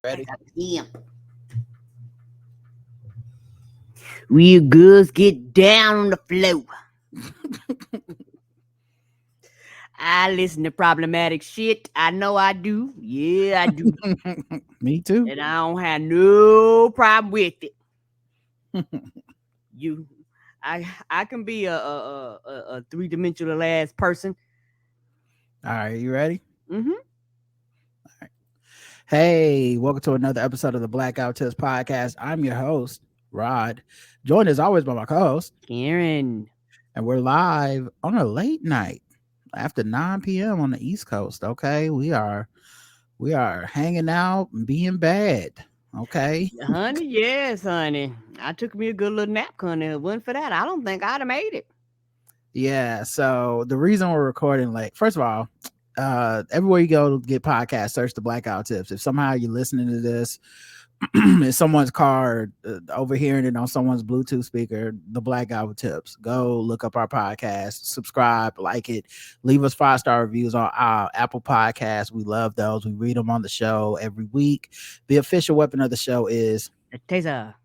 Ready? Yeah. Real girls get down on the floor. I listen to problematic shit. I know I do. Yeah, I do. Me too. And I don't have no problem with it. You, I can be a 3-dimensional ass person. All right, you ready? Mm-hmm. Hey, welcome to another episode of the Blackout Tips Podcast. I'm your host, Rod, joined as always by my co-host, Karen. and we're live on a late night after 9 p.m. on the East Coast. Okay, we are hanging out and being bad. Okay, Honey, yes, honey. I took me a good little nap, honey. If it wasn't for that, I don't think I'd have made it. yeah. So the reason we're recording late, first of all, everywhere you go to get podcasts, search the Blackout Tips. If somehow you're listening to this in someone's car, overhearing it on someone's Bluetooth speaker, the Blackout Tips, go look up our podcast, subscribe, like it, leave us 5-star reviews on our Apple Podcasts. We love those. We read them on the show every week. The official weapon of the show is A taser.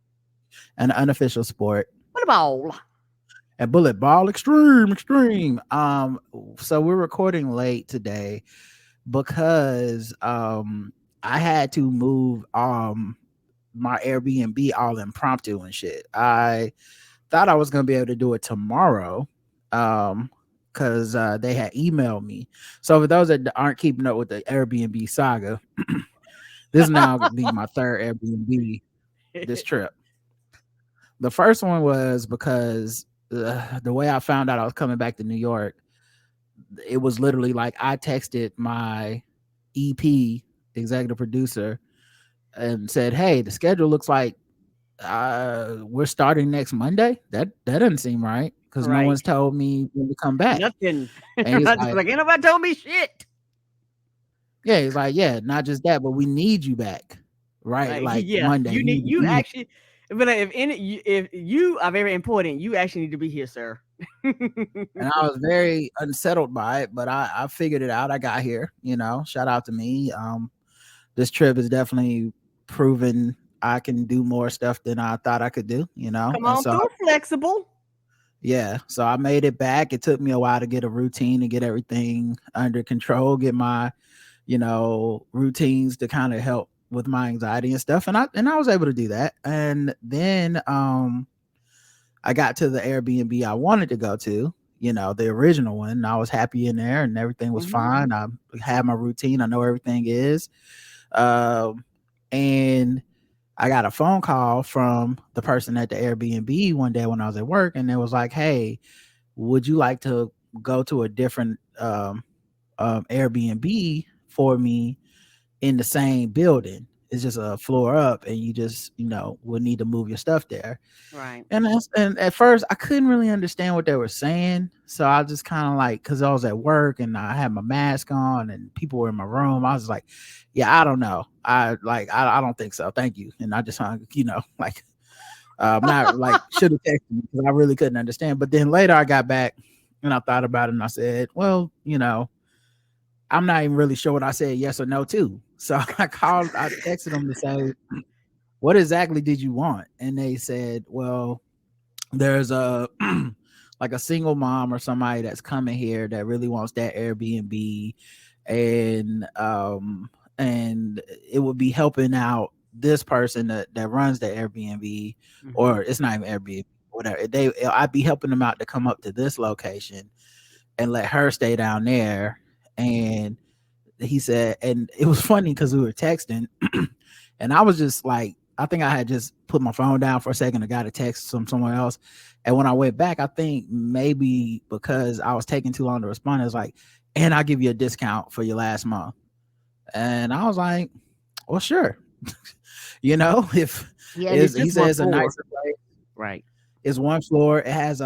an unofficial sport. What about? And bullet ball extreme. So we're recording late today because I had to move my Airbnb all impromptu and shit. I thought I was gonna be able to do it tomorrow because they had emailed me. So for those that aren't keeping up with the Airbnb saga, this is now gonna be my third Airbnb this trip. The first one was because the way I found out I was coming back to New York, it was literally like I texted my EP, executive producer, and said, "Hey, the schedule looks like we're starting next Monday. That doesn't seem right because no Right. one's told me when to come back." Nothing. And I he's just like, like, ain't nobody told me shit. "Yeah," he's like, "Yeah, not just that, but we need you back, right? Like Yeah, Monday. you You need need to you be here." actually. But if you are very important, you actually need to be here, sir. And I was very unsettled by it, but I figured it out. I got here, shout out to me. This trip is definitely proven I can do more stuff than I thought I could do, Come and on so through, flexible. yeah, so I made it back. It took me a while to get a routine and get everything under control, get my, routines to kind of help with my anxiety and stuff. And I was able to do that. And then I got to the Airbnb I wanted to go to, the original one. And I was happy in there and everything was fine. I had my routine. I know everything is. And I got a phone call from the person at the Airbnb one day when I was at work, and it was like, "Hey, would you like to go to a different Airbnb for me in the same building? It's just a floor up, and you just, would need to move your stuff there." Right. And at first, I couldn't really understand what they were saying, so I just kind of like, because I was at work and I had my mask on, and people were in my room. I was like, "Yeah, I don't know. I don't think so. Thank you." And I just hung, like, not like should have texted me because I really couldn't understand. But then later, I got back and I thought about it, and I said, "Well, I'm not even really sure what I said yes or no to." So I texted them to say, "What exactly did you want?" And they said, "Well, there's a like a single mom or somebody that's coming here that really wants that Airbnb, and it would be helping out this person that runs the Airbnb, or it's not even Airbnb, whatever. I'd be helping them out to come up to this location and let her stay down there." And he said, and it was funny because we were texting, and I was just like, I think I had just put my phone down for a second and got a text from someone else. And when I went back, I think maybe because I was taking too long to respond, it was like, "And I'll give you a discount for your last month." And I was like, "Well, sure." If he says a nicer place, Right. it's one floor. It has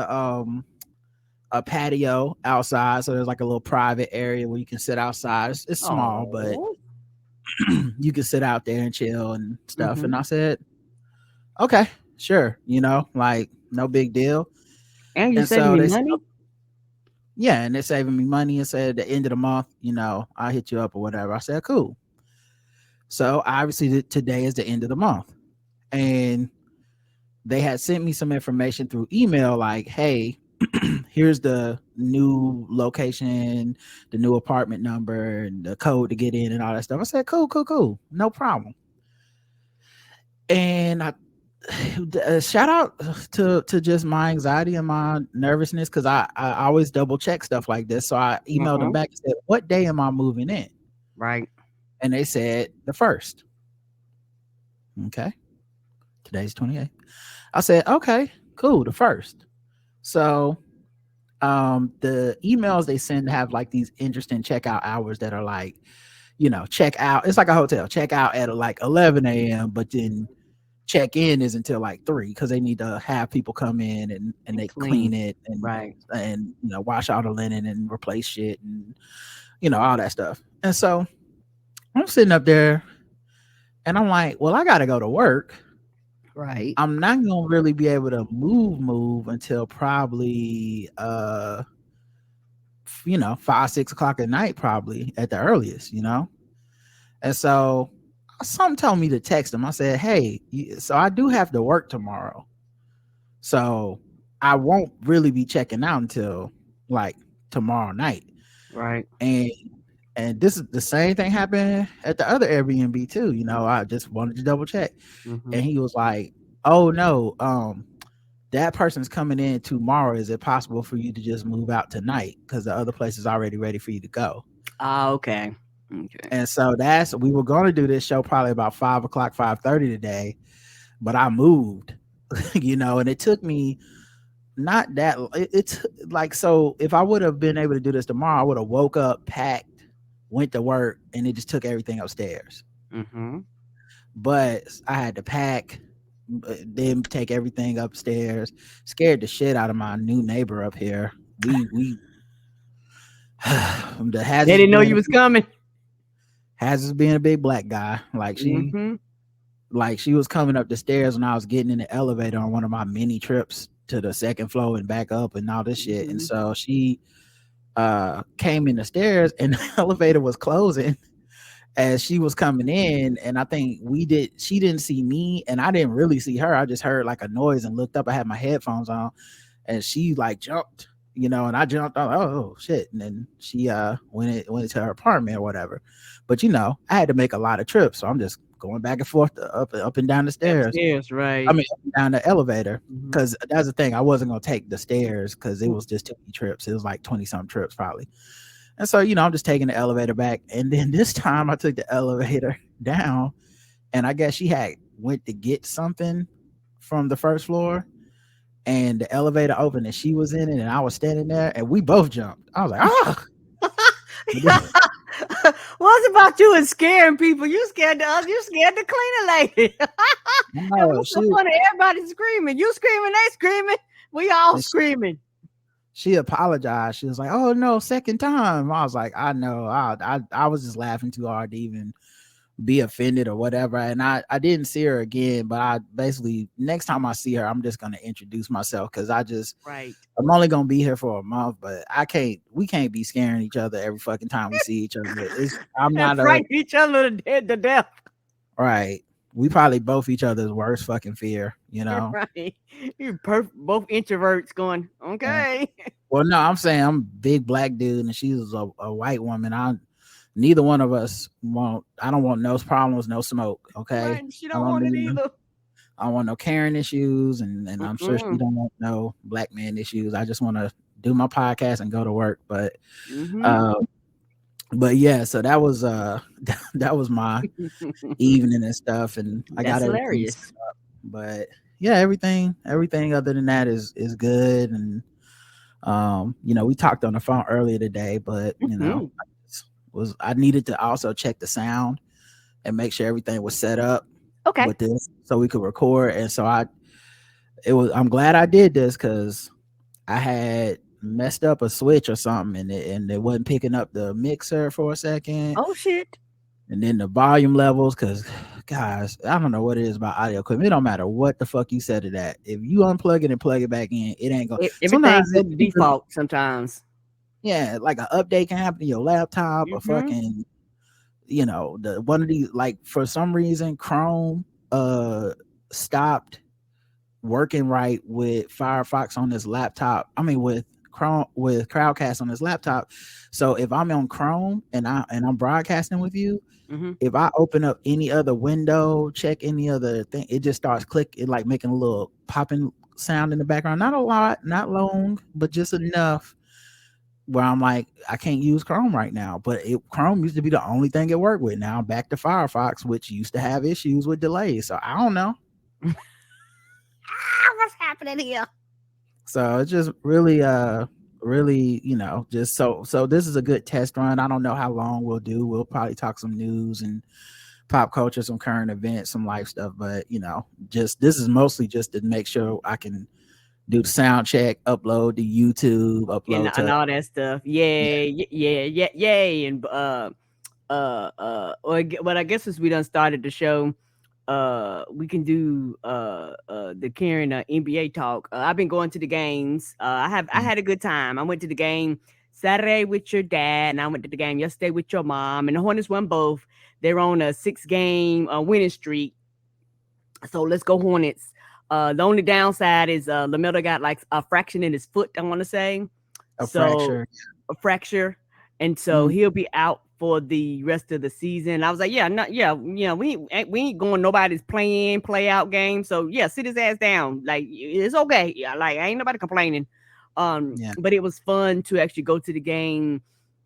a patio outside, so there's like a little private area where you can sit outside. It's small, but you can sit out there and chill and stuff. And I said, "Okay, sure," like no big deal. And you And saving so me they said, money. "Yeah," and they're saving me money, and said at the end of the month, I'll hit you up or whatever. I said, "Cool." So obviously today is the end of the month, and they had sent me some information through email like, hey, here's the new location, the new apartment number, and the code to get in and all that stuff. I said, cool, cool, cool, no problem. And I shout out to just my anxiety and my nervousness, because I always double check stuff like this. So I emailed them back and said, what day am I moving in? Right. And they said the 1st. Okay. Today's 28th. I said, okay, cool, the 1st. So the emails they send have like these interesting checkout hours that are like, check out. It's like a hotel. Check out at like 11 a.m., but then check in is until like 3, because they need to have people come in and they clean it and right, and wash all the linen and replace shit and all that stuff. And so I'm sitting up there and I'm like, well, I gotta go to work. right. I'm not gonna really be able to move until probably 5-6 o'clock at night, probably at the earliest. And so something told me to text him. I said, hey, so I do have to work tomorrow, so I won't really be checking out until like tomorrow night. Right. And this is the same thing happened at the other Airbnb too. I just wanted to double check. And he was like, oh no, that person's coming in tomorrow. Is it possible for you to just move out tonight, because the other place is already ready for you to go? Okay. And so we were going to do this show probably about 5 o'clock, 5:30 today, but I moved, and it took me not that. It's like, so if I would have been able to do this tomorrow, I would have woke up, packed, went to work, and it just took everything upstairs. But I had to pack, then take everything upstairs. Scared the shit out of my new neighbor up here. We they didn't know you was coming. Hazard's being a big black guy. Like she was coming up the stairs when I was getting in the elevator on one of my mini trips to the second floor and back up and all this shit. And so she came in the stairs and the elevator was closing as she was coming in. And I think she didn't see me and I didn't really see her. I just heard like a noise and looked up. I had my headphones on and she like jumped, and I jumped on, oh shit. And then she went into her apartment or whatever. But I had to make a lot of trips. So I'm just going back and forth up and down the stairs. Upstairs, right. I mean, up and down the elevator. Because that's the thing. I wasn't going to take the stairs because it was just too many trips. It was like 20 something trips probably. And so, I'm just taking the elevator back. And then this time I took the elevator down and I guess she had went to get something from the first floor and the elevator opened and she was in it and I was standing there and we both jumped. I was like, oh. What's about you and scaring people? You scared the other, you scared the cleaner lady. No, everybody's screaming. You screaming, they screaming. We all screaming. She apologized. She was like, oh no, second time. I was like, I know. I was just laughing too hard to even be offended or whatever. And I didn't see her again, but I basically, next time I see her, I'm just gonna introduce myself because I'm only gonna be here for a month, but we can't be scaring each other every fucking time we see each other. I'm not frighten each other to death. Right. We probably both each other's worst fucking fear, Right. You're both introverts going, okay. Yeah. Well, no, I'm saying I'm a big black dude and she's a white woman. Neither one of us I don't want no problems, no smoke. Okay. Right. She don't want it either. I don't want no Karen issues and I'm sure she don't want no black man issues. I just want to do my podcast and go to work. But yeah, so that was my evening and stuff, and I got everything set up. But yeah, everything other than that is good. And we talked on the phone earlier today, but I needed to also check the sound and make sure everything was set up with this so we could record. And so I'm glad I did this because I had messed up a switch or something and it wasn't picking up the mixer for a second. Oh shit. And then the volume levels, because guys, I don't know what it is about audio equipment. It don't matter what the fuck you said to that. If you unplug it and plug it back in, it ain't going. Everything's the default sometimes. Yeah, like an update can happen to your laptop or fucking the one of these, like, for some reason Chrome stopped working right with Firefox on this laptop. I mean, with Chrome, with Crowdcast on this laptop. So if I'm on Chrome and I'm broadcasting with you, Mm-hmm. if I open up any other window, check any other thing, it just starts clicking, like making a little popping sound in the background. Not a lot, not long, but just enough where I'm like, I can't use Chrome right now. But Chrome used to be the only thing it worked with. Now I'm back to Firefox, which used to have issues with delays. So I don't know. What's happening here? So it's just really, just so this is a good test run. I don't know how long we'll do. We'll probably talk some news and pop culture, some current events, some life stuff, but just this is mostly just to make sure I can do the sound check, upload to YouTube, and upload and to all that stuff. yeah, Yay, yay, and but I guess since we done started the show, we can do the Karen NBA talk. I've been going to the games. I had a good time. I went to the game Saturday with your dad, and I went to the game yesterday with your mom. And the Hornets won both. They're on a 6-game winning streak. So let's go Hornets. The only downside is Lamelo got like a fraction in his foot, I want to say. a So fracture. a fracture. And so Mm, he'll be out for the rest of the season. I was like, yeah, not yeah, we ain't going nobody's play out game. So yeah, sit his ass down. Like it's okay. Yeah, like ain't nobody complaining. yeah. But it was fun to actually go to the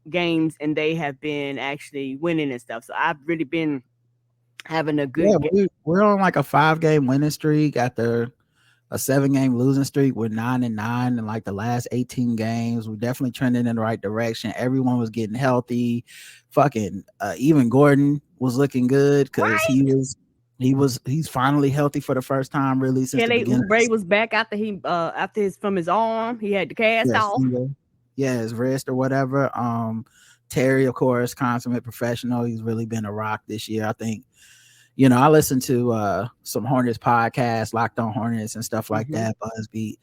games and they have been actually winning and stuff. So I've really been having a Yeah, good we're on like a 5-game winning streak after a 7-game losing streak. We're 9-9 in like the last 18 games. We're definitely trending in the right direction. Everyone was getting healthy. Fucking even Gordon was looking good because right. he's finally healthy for the first time really since the Kelly beginning. Oubre was back after he after his from his arm. He had the cast Yes, off. yeah, his wrist or whatever. Terry, of course, consummate professional. He's really been a rock this year. I think, I listen to some Hornets podcasts, Locked On Hornets and stuff like Mm-hmm. that, Buzzbeat.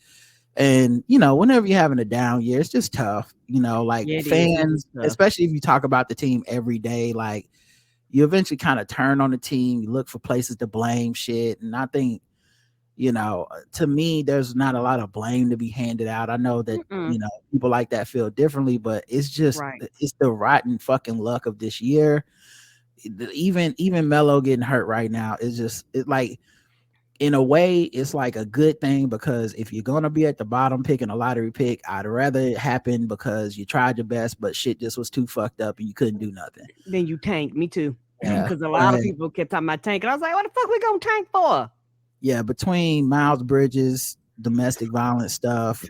And whenever you're having a down year, it's just tough. Like Yeah, it is. It is fans, tough. especially if you talk about the team every day, like you eventually kind of turn on the team. You look for places to blame shit. And I think, to me, there's not a lot of blame to be handed out. I know that, Mm-mm. people like that feel differently, but Right. it's the rotten fucking luck of this year. Even Melo getting hurt right now is just like, in a way, it's like a good thing because if you're gonna be at the bottom picking a lottery pick, I'd rather it happen because you tried your best, but shit just was too fucked up and you couldn't do nothing. Then you tank. Me too. Yeah, Because a lot of but people kept talking about tank, and I was like, "What the fuck we gonna tank for?" yeah, between Miles Bridges, domestic violence stuff,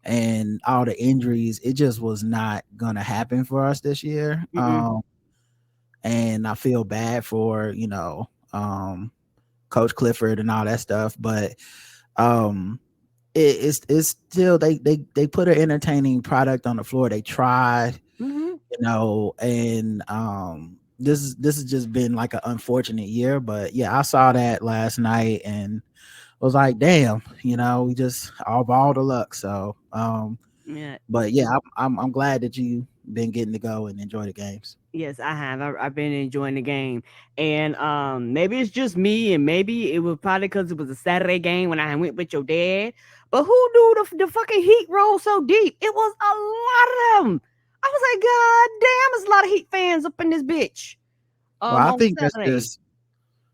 and all the injuries, it just was not gonna happen for us this year. Mm-mm. And I feel bad for Coach Clifford and all that stuff, but um it's still they put an entertaining product on the floor. They tried, Mm-hmm. and this has just been like an unfortunate year. But yeah, I saw that last night and was like, damn, we just all the luck. So Yeah. but yeah, I'm glad that you been getting to go and enjoy the games. Yes, I have. I've been enjoying the game, and maybe it's just me, and maybe it was probably because it was a Saturday game when I went with your dad. But who knew the fucking heat rolled so deep? It was a lot of them. I was like, God damn, there's a lot of Heat fans up in this bitch. Well, I On think Saturday.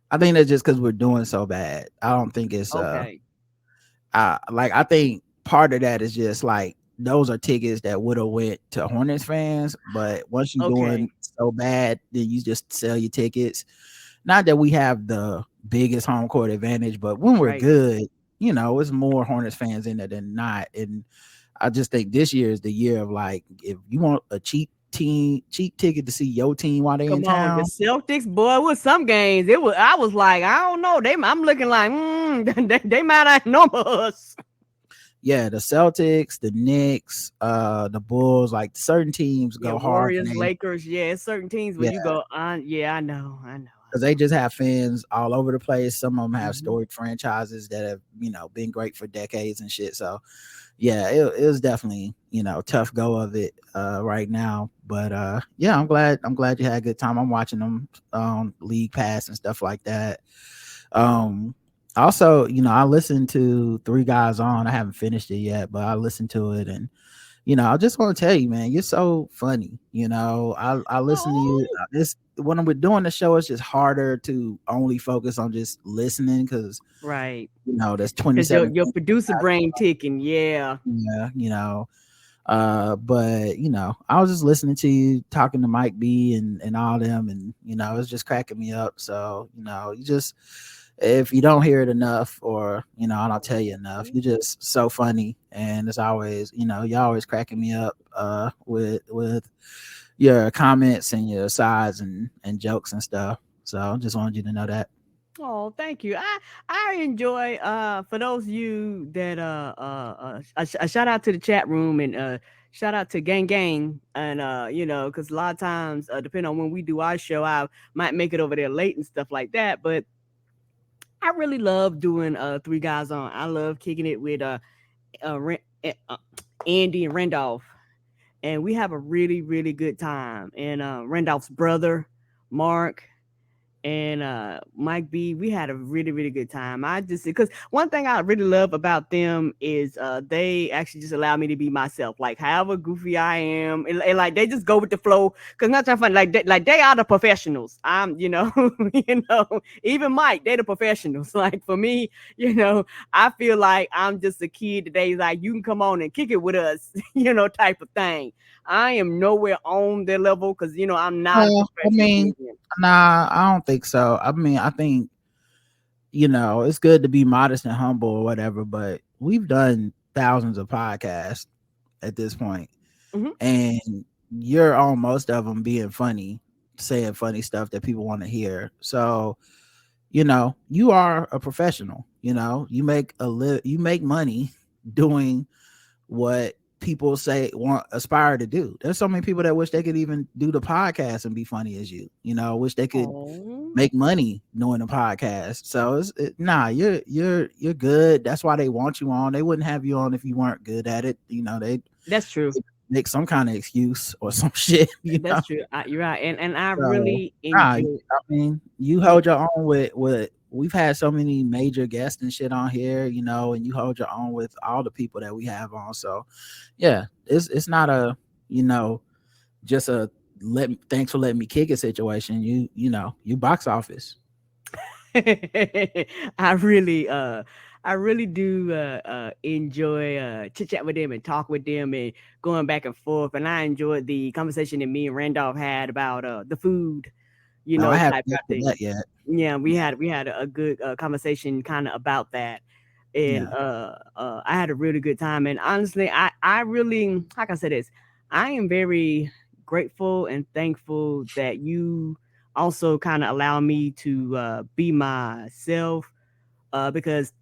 I think that's just because we're doing so bad. I don't think it's Okay. like I think part of that is just like those are tickets that would have went to Hornets fans, but once you're Okay. doing so bad, then you just sell your tickets. Not that we have the biggest home court advantage, but when we're Right. good, it's more Hornets fans in there than not. And I just think this year is the year of like, if you want a cheap ticket to see your team while they in Come on, the town, Celtics, boy, with some games, it was. I was like, I don't know. I'm looking like, they might outnumber us. yeah, the Celtics, the Knicks, the Bulls, like certain teams Yeah, go hard when Warriors, they Lakers. Yeah, it's certain teams where yeah, you go on. Yeah, I know. because they just have fans all over the place. Some of them have Mhm. storied franchises that have, been great for decades and shit. So yeah, it was definitely, tough go of it right now. But yeah, I'm glad you had a good time. I'm watching them League Pass and stuff like that. Um Also, I listened to Three Guys On. I haven't finished it yet, but I listened to it, and I just want to tell you, man, you're so funny. I listen to you. Oh, It's when we're doing the show, it's just harder to only focus on just listening because right. there's Because 27 your things. producer brain ticking, yeah. Yeah, but I was just listening to you talking to Mike B and all them, and it's just cracking me up. So you just, if you don't hear it enough, or I don't tell you enough, you're just so funny, and it's always, you're always cracking me up with your comments and your sides and jokes and stuff. So I just wanted you to know that. Oh, thank you. I enjoy for those of you that a shout out to the chat room and shout out to Gang Gang and because a lot of times depending on when we do our show, I might make it over there late and stuff like that. But I really love doing Three Guys On. I love kicking it with Andy and Randolph, and we have a really really good time. And Randolph's brother Mark and Mike B, we had a really, really good time. I just because one thing I really love about them is they actually just allow me to be myself, like however goofy I am, and like they just go with the flow. Cause not trying fun, like they are the professionals. I'm, even Mike, they the professionals. Like for me, I feel like I'm just a kid today. Like you can come on and kick it with us, type of thing. I am nowhere on their level because I'm not a Well, I professional mean, comedian. nah, I don't think so. I mean, I think it's good to be modest and humble or whatever, but we've done thousands of podcasts at this point, Mhm. and you're on most of them being funny, saying funny stuff that people want to hear. So, you are a professional. You make money doing what people say want aspire to do. There's so many people that wish they could even do the podcast and be funny as you. Wish they could Oh, make money doing a podcast. So nah, you're good. That's why they want you on. They wouldn't have you on if you weren't good at it. They that's true. make some kind of excuse or some shit. That's true. You're right, and I So really nah, enjoy. I mean, you Yeah. hold your own with. We've had so many major guests and shit on here, and you hold your own with all the people that we have on. So yeah, it's not a you know just a thanks for letting me kick it situation. You box office. I really I really do enjoy chit chat with them and talk with them and going back and forth. And I enjoyed the conversation that me and Randolph had about the food, No, I haven't type got of to thing. that yet. Yeah, we Yeah, had a good conversation kind of about that. And yeah. I had a really good time. And honestly, I really, how can I say this? I am very grateful and thankful that you also kind of allow me to be myself. Because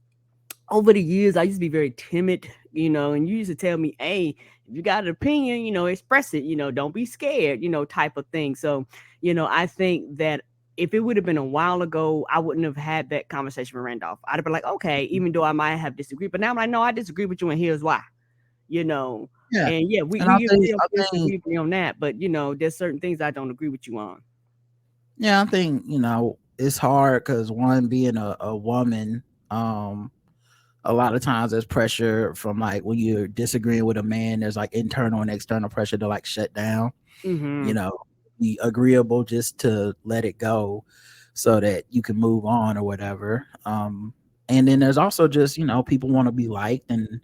over the years, I used to be very timid, and you used to tell me, hey, if you got an opinion, express it, don't be scared, type of thing. So, I think that if it would have been a while ago, I wouldn't have had that conversation with Randolph. I'd have been like, okay, even though I might have disagreed, but now I'm like, no, I disagree with you, and here's why, you know. Yeah. And yeah, we, And we agree on I this and think we agree on that, but there's certain things I don't agree with you on. yeah, I think, it's hard because one being a woman, a lot of times there's pressure from like when you're disagreeing with a man, there's like internal and external pressure to like shut down, you Mm-hmm. know, be agreeable just to let it go so that you can move on or whatever. And then there's also just, people want to be liked, and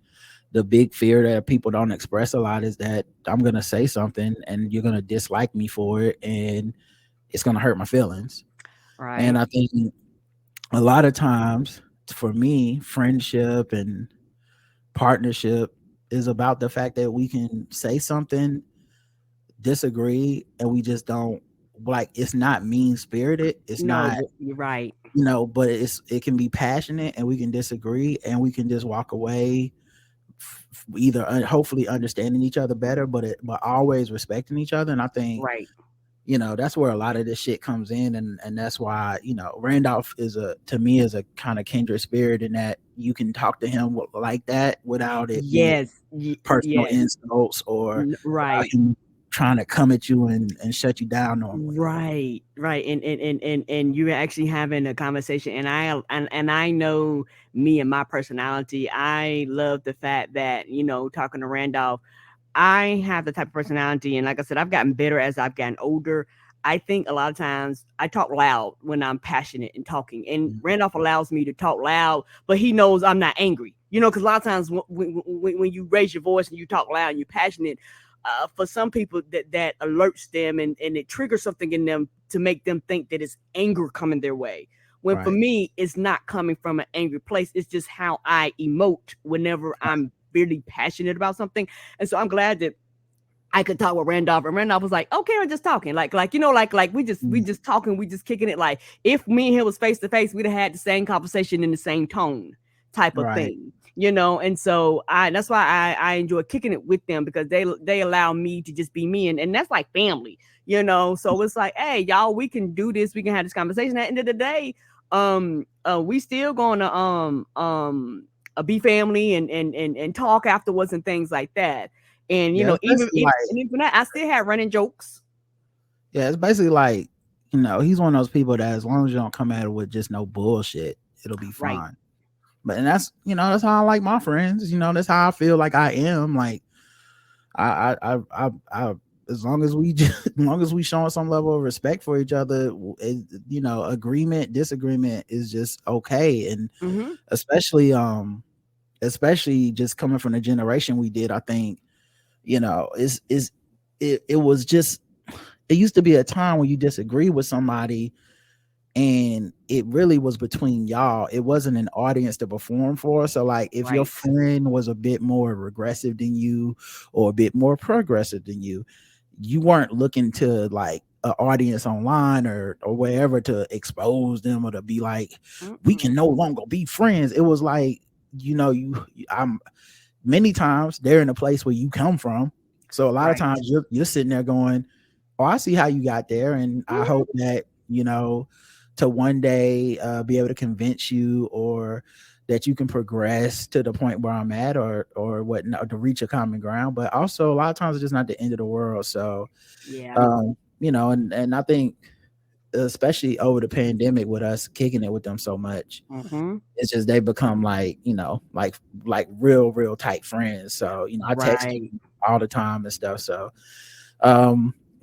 the big fear that people don't express a lot is that I'm gonna say something and you're gonna dislike me for it, and it's gonna hurt my feelings. And Right. I think a lot of times for me, friendship and partnership is about the fact that we can say something, disagree, and we just don't, like, it's not mean spirited. It's No, not, you're right. but it can be passionate, and we can disagree, and we can just walk away either hopefully understanding each other better, but always respecting each other. And I think Right. that's where a lot of this shit comes in, and that's why Randolph is a to me is a kind of kindred spirit in that you can talk to him like that without it being Yes, personal yes, insults or without right. him trying to come at you and shut you down normally. Right, right, and you're actually having a conversation, and I know me and my personality. I love the fact that talking to Randolph, I have the type of personality, and like I said, I've gotten better as I've gotten older. I think a lot of times I talk loud when I'm passionate and talking, and Mhm. Randolph allows me to talk loud, but he knows I'm not angry. Because a lot of times when you raise your voice and you talk loud and you're passionate, for some people that alerts them and it triggers something in them to make them think that it's anger coming their way. When for Right. me, it's not coming from an angry place. It's just how I emote whenever I'm really passionate about something. And so I'm glad that I could talk with Randolph, and Randolph was like, "Okay, we're just talking, like we Mhm. just talking, we just kicking it. Like if me and him was face to face, we'd have had the same conversation in the same tone, type of Right. thing. And so that's why I enjoy kicking it with them because they allow me to just be me, and that's like family. So it's like, hey, y'all, we can do this, we can have this conversation. At the end of the day, we still gonna be family and talk afterwards and things like that. And Yeah, it's even basically like even that, I still had running jokes. yeah, it's basically like he's one of those people that as long as you don't come at it with just no bullshit, it'll be Right. fine. But and that's how I like my friends. That's how I feel like I am. Like I as long as we just, as long as we showing some level of respect for each other, agreement, disagreement is just okay. And Mm-hmm. especially especially just coming from the generation we did, I think, is it was just it used to be a time when you disagree with somebody and it really was between y'all. It wasn't an audience to perform for. So like if your Right. friend was a bit more regressive than you or a bit more progressive than you weren't looking to like an audience online or wherever to expose them or to be like, we can Mm-mm. no longer be friends. It was like, I'm many times they're in a place where you come from. So a lot of Right. times you're sitting there going, oh, I see how you got there. And I Mhm. hope that, to one day be able to convince you or that you can progress to the point where I'm at or whatnot to reach a common ground. But also a lot of times it's just not the end of the world. So, Yeah. and I think especially over the pandemic with us kicking it with them so much, Mm-hmm. it's just they become like, like real tight friends. So, I text Right. you all the time and stuff. So,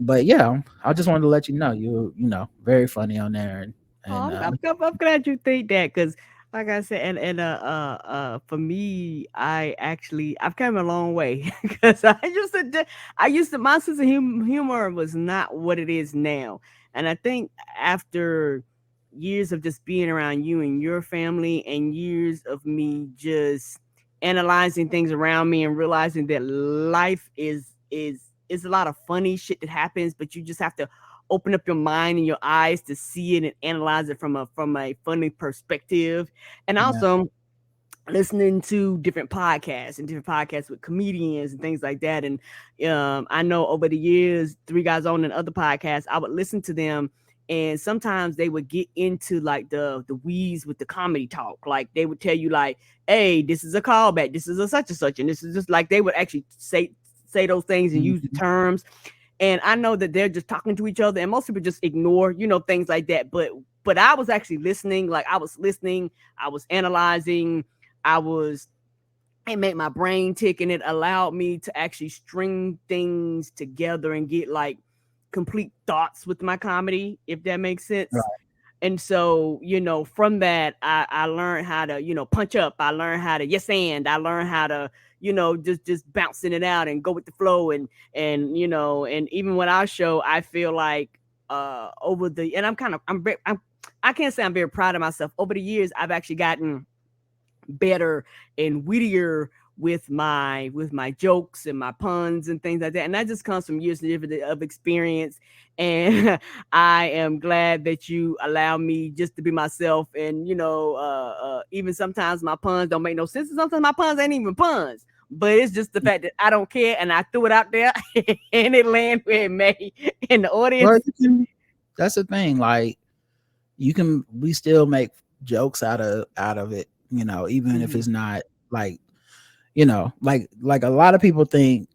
but yeah, I just wanted to let you know very funny on there and Oh, I'm glad you think that because, like I said, for me, I've come a long way because I used to my sense of humor was not what it is now, and I think after years of just being around you and your family and years of me just analyzing things around me and realizing that life is a lot of funny shit that happens, but you just have to open up your mind and your eyes to see it and analyze it from a funny perspective. And yeah, also listening to different podcasts with comedians and things like that. And I know over the years, Three Guys On and other podcasts, I would listen to them. And sometimes they would get into like the weeds with the comedy talk. Like they would tell you like, "Hey, this is a callback. This is a such and such," and this is just like they would actually say those things and use the mhm, terms. And I know that they're just talking to each other, and most people just ignore, things like that. But I was actually listening, like I was listening, I was analyzing, I was it made my brain tick, and it allowed me to actually string things together and get like complete thoughts with my comedy, if that makes sense. right, And so, from that, I learned how to, punch up. I learned how to yes and I learned how to, just bouncing it out and go with the flow. And even when I show, I feel like over the and I'm kind of I can't say I'm very proud of myself. Over the years, I've actually gotten better and wittier with my jokes and my puns and things like that. And that just comes from years of experience. And I am glad that you allow me just to be myself. And even sometimes my puns don't make no sense. And sometimes my puns ain't even puns. but it's just the fact that I don't care, and I threw it out there, and it landed where it may, and the Well, audience. that's the thing. Like, we still make jokes out of it, even if Mhm. it's not like, like a lot of people think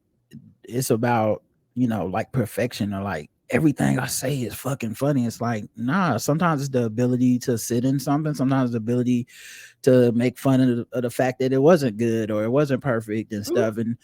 it's about, like perfection, or like everything I say is fucking funny. It's like, nah, sometimes it's the ability to sit in something, sometimes the ability to make fun of the fact that it wasn't good or it wasn't perfect and Mhm. stuff. And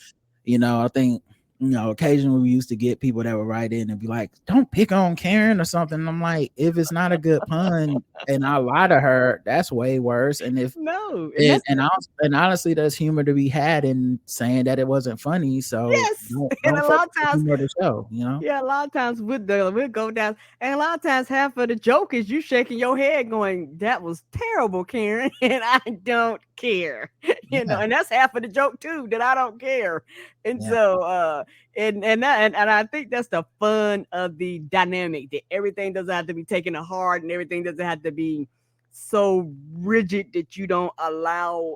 I think, occasionally we used to get people that would write in and be like, "Don't pick on Karen" or something. And I'm like, if it's not a good pun and I lie to her, that's way worse. And if No, and and that's and, and honestly, there's humor to be had in saying that it wasn't funny. So yes, and don't a fuck lot of with the times. humor of the show. Yeah, a lot of times we'll go down, and a lot of times half of the joke is you shaking your head, going, "That was terrible, Karen," and I don't care, Yeah, and that's half of the joke too, that I don't care, and yeah, so and I think that's the fun of the dynamic, that everything doesn't have to be taken to heart, and everything doesn't have to be so rigid that you don't allow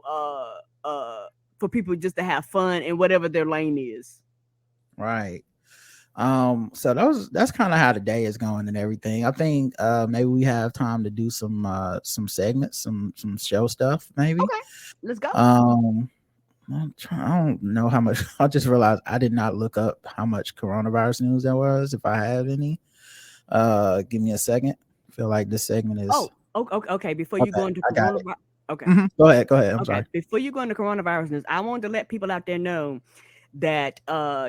for people just to have fun in whatever their lane is. right. So that's kind of how the day is going and everything. I think maybe we have time to do some segments, some show stuff maybe. Okay, let's go. um I don't know how much. I just realized I did not look up how much coronavirus news there was, if I have any. Give me a second. I feel like this segment is Okay. Before you okay. go into I got it. coronavirus, okay, Go ahead, I'm okay. sorry. Before you go into coronavirus news, I wanted to let people out there know that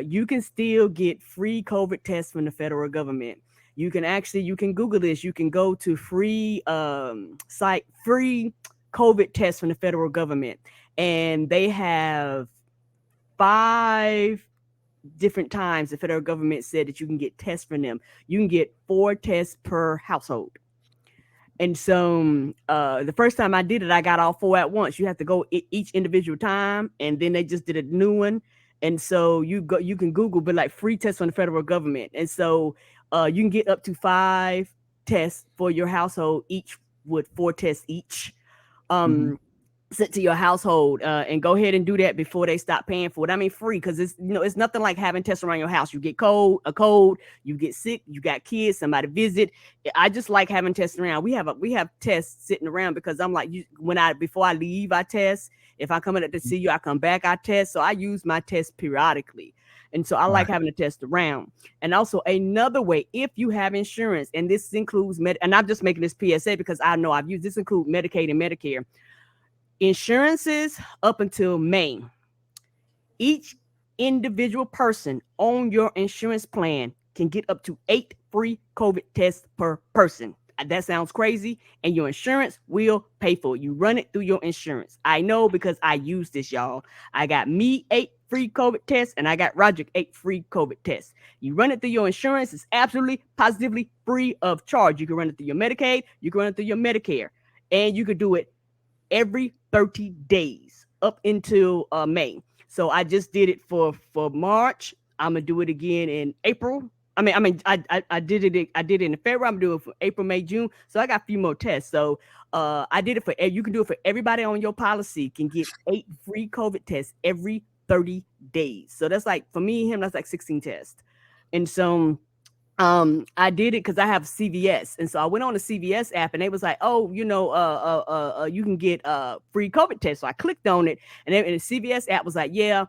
you can still get free COVID tests from the federal government. You can Google this. You can go to free site free COVID tests from the federal government, and they have 5 different times the federal government said that you can get tests from them. You can get 4 tests per household. And so the first time I did it, I got all 4 at once. You have to go each individual time, and then they just did a new one. And so you can Google, but like free tests from the federal government. And so you can get up to 5 tests for your household, each with 4 tests each. Hmm. Um, sent to your household, and go ahead and do that before they stop paying for it. I mean, free, because it's nothing like having tests around your house. You get a cold, you get sick, you got kids, somebody visit. I just like having tests around. We have tests sitting around, because I'm like, when I before I leave, I test. If I come in to see you, I come back, I test. So I use my test periodically. And so I like Right. having a test around. And also another way, if you have insurance, and this includes and I'm just making this PSA because I know I've used this, include Medicaid and Medicare. Insurances up until May, each individual person on your insurance plan can get up to 8 free COVID tests per person. That sounds crazy, and your insurance will pay for it. You run it through your insurance. I know, because I use this, y'all. I got me 8 free COVID tests, and I got Roger 8 free COVID tests. You run it through your insurance. It's absolutely, positively free of charge. You can run it through your Medicaid. You can run it through your Medicare, and you can do it every 30 days up until May. So I just did it for March. I'm gonna do it again in April. I did it. I did it in February. I'm doing it for April, May, June. So I got a few more tests. So I did it for. You can do it for everybody on your policy. Can get 8 free COVID tests every 30 days. So that's like, for me and him, that's like 16 tests. And so I did it because I have CVS, and so I went on the CVS app, and they was like, oh, you can get free COVID test. So I clicked on it, and the CVS app was like, yeah,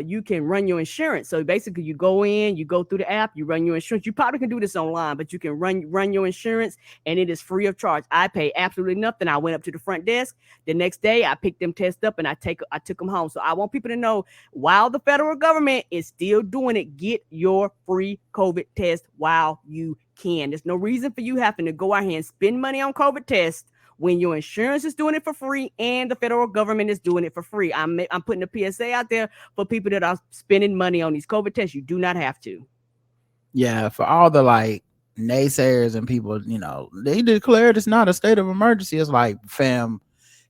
you can run your insurance. So basically, you go in, you go through the app, you run your insurance. You probably can do this online, but you can run your insurance, and it is free of charge. I pay absolutely nothing. I went up to the front desk the next day. I picked them tests up, and I took them home. So I want people to know, while the federal government is still doing it, get your free COVID test while you can. There's no reason for you having to go out here and spend money on COVID tests when your insurance is doing it for free and the federal government is doing it for free. I'm putting a PSA out there for people that are spending money on these COVID tests. You do not have to. Yeah, for all the like naysayers and people, they declared it's not a state of emergency. It's like, fam,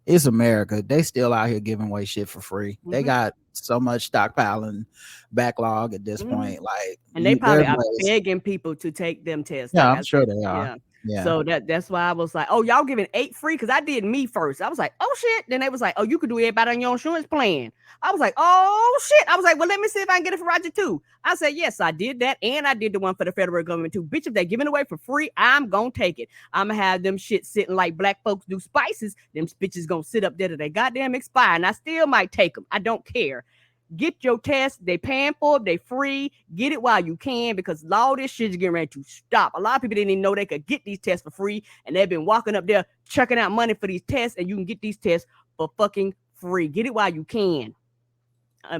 it's America. They still out here giving away shit for free. They Mm-hmm. got so much stockpiling backlog at this Mm-hmm. point. Like, And they there's probably are ways. begging people to take them tests. Yeah, Like I'm I sure said, they are. yeah. Yeah. So that's why I was like, oh, y'all giving 8 free? Because I did me first. I was like, oh shit. Then they was like, oh, you could do everybody on your insurance plan. I was like, oh shit. I was like, well, let me see if I can get it for Roger too. I said, yes, I did that. And I did the one for the federal government too. Bitch, if they giving away for free, I'm gonna take it. I'm gonna have them shit sitting like black folks do spices. Them bitches gonna sit up there till they goddamn expire. And I still might take them. I don't care. Get your test. They paying for it. They free. Get it while you can, because all this shit is getting ready to stop. A lot of people didn't even know they could get these tests for free, and they've been walking up there chucking out money for these tests, and you can get these tests for fucking free. Get it while you can.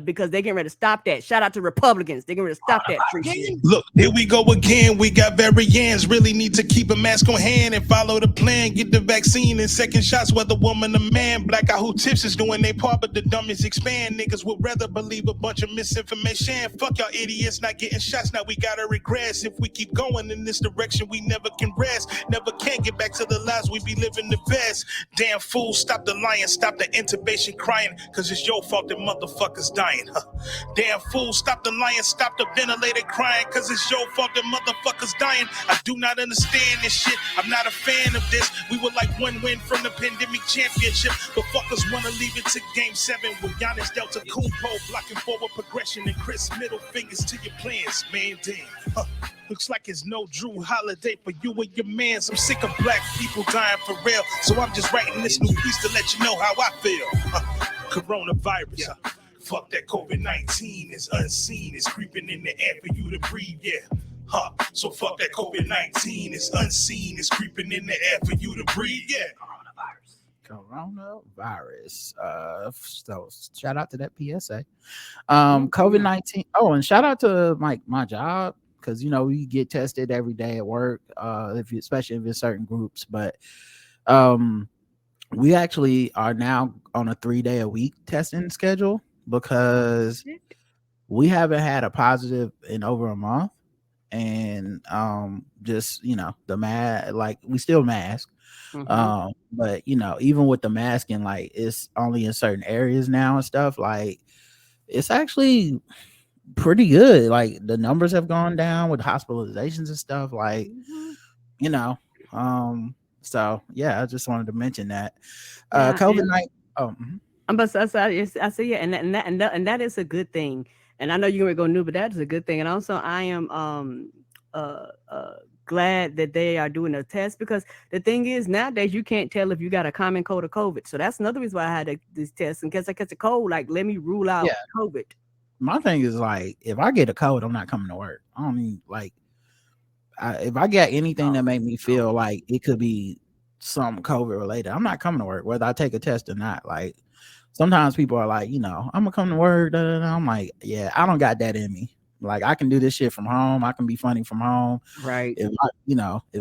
Because they getting ready to stop that. Shout out to Republicans. They getting ready to stop that free shit. Look, here we go again. We got variants. Really need to keep a mask on hand and follow the plan. Get the vaccine and second shots, whether woman or man. Black out who tips is doing their part, but the dummies expand. Niggas would rather believe a bunch of misinformation. Fuck y'all idiots not getting shots. Now we gotta regress. If we keep going in this direction, we never can rest. Never can get back to the lives we be living the best. Damn fool, stop the lying, stop the intubation crying, cause it's your fault that motherfuckers dying. Damn fool, stop the lying, stop the ventilator crying, cause it's your fault that motherfuckers dying. I do not understand this shit. I'm not a fan of this. We were like one win from the pandemic championship, but fuckers wanna leave it to game 7 with Giannis Delta Kumpo blocking forward progression and Chris middle fingers to your plans. Man, damn. Looks like it's no Drew Holiday for you and your mans. I'm sick of black people dying for real, so I'm just writing this new piece to let you know how I feel. Coronavirus. Fuck that COVID-19 is unseen. It's creeping in the air for you to breathe, yeah. So fuck that COVID-19 is unseen. It's creeping in the air for you to breathe, yeah. Coronavirus. So shout out to that PSA. COVID-19. Oh, and shout out to my job, because we get tested every day at work. Especially if it's certain groups, but we actually are now on a 3-day a week testing schedule, because we haven't had a positive in over a month, and just the mask, like we still mask, but even with the masking, like it's only in certain areas now and stuff, like it's actually pretty good. Like the numbers have gone down with hospitalizations and stuff, like so yeah, I just wanted to mention that. COVID-19. But I see, yeah, and that is a good thing. And I know you're gonna go new, but that is a good thing. And also, I am glad that they are doing a test, because the thing is, nowadays you can't tell if you got a common cold or COVID. So that's another reason why I had this test, in case I catch a cold. Like, let me rule out COVID. My thing is, like, if I get a cold, I'm not coming to work. I don't mean, like, if I get anything that make me feel like it could be some COVID related, I'm not coming to work, whether I take a test or not. Like, sometimes people are like, I'm gonna come to work. I'm like, yeah, I don't got that in me. Like, I can do this shit from home. I can be funny from home. Right. If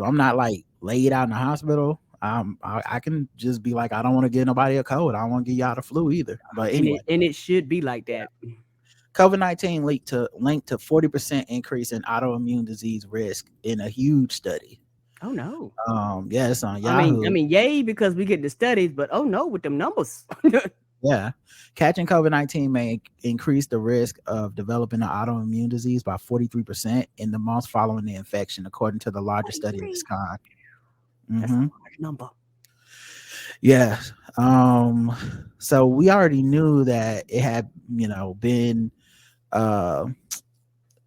I'm not like laid out in the hospital, I can just be like, I don't want to give nobody a cold. I don't want to give y'all the flu either. But anyway, and it should be like that. COVID-19 linked to 40% increase in autoimmune disease risk in a huge study. Oh no. Yeah, it's on Yahoo. I mean, yay, because we get the studies, but oh no, with them numbers. Yeah. Catching COVID-19 may increase the risk of developing an autoimmune disease by 43% in the months following the infection, according to the largest study of its kind. That's a large number. Yeah. So we already knew that it had, been there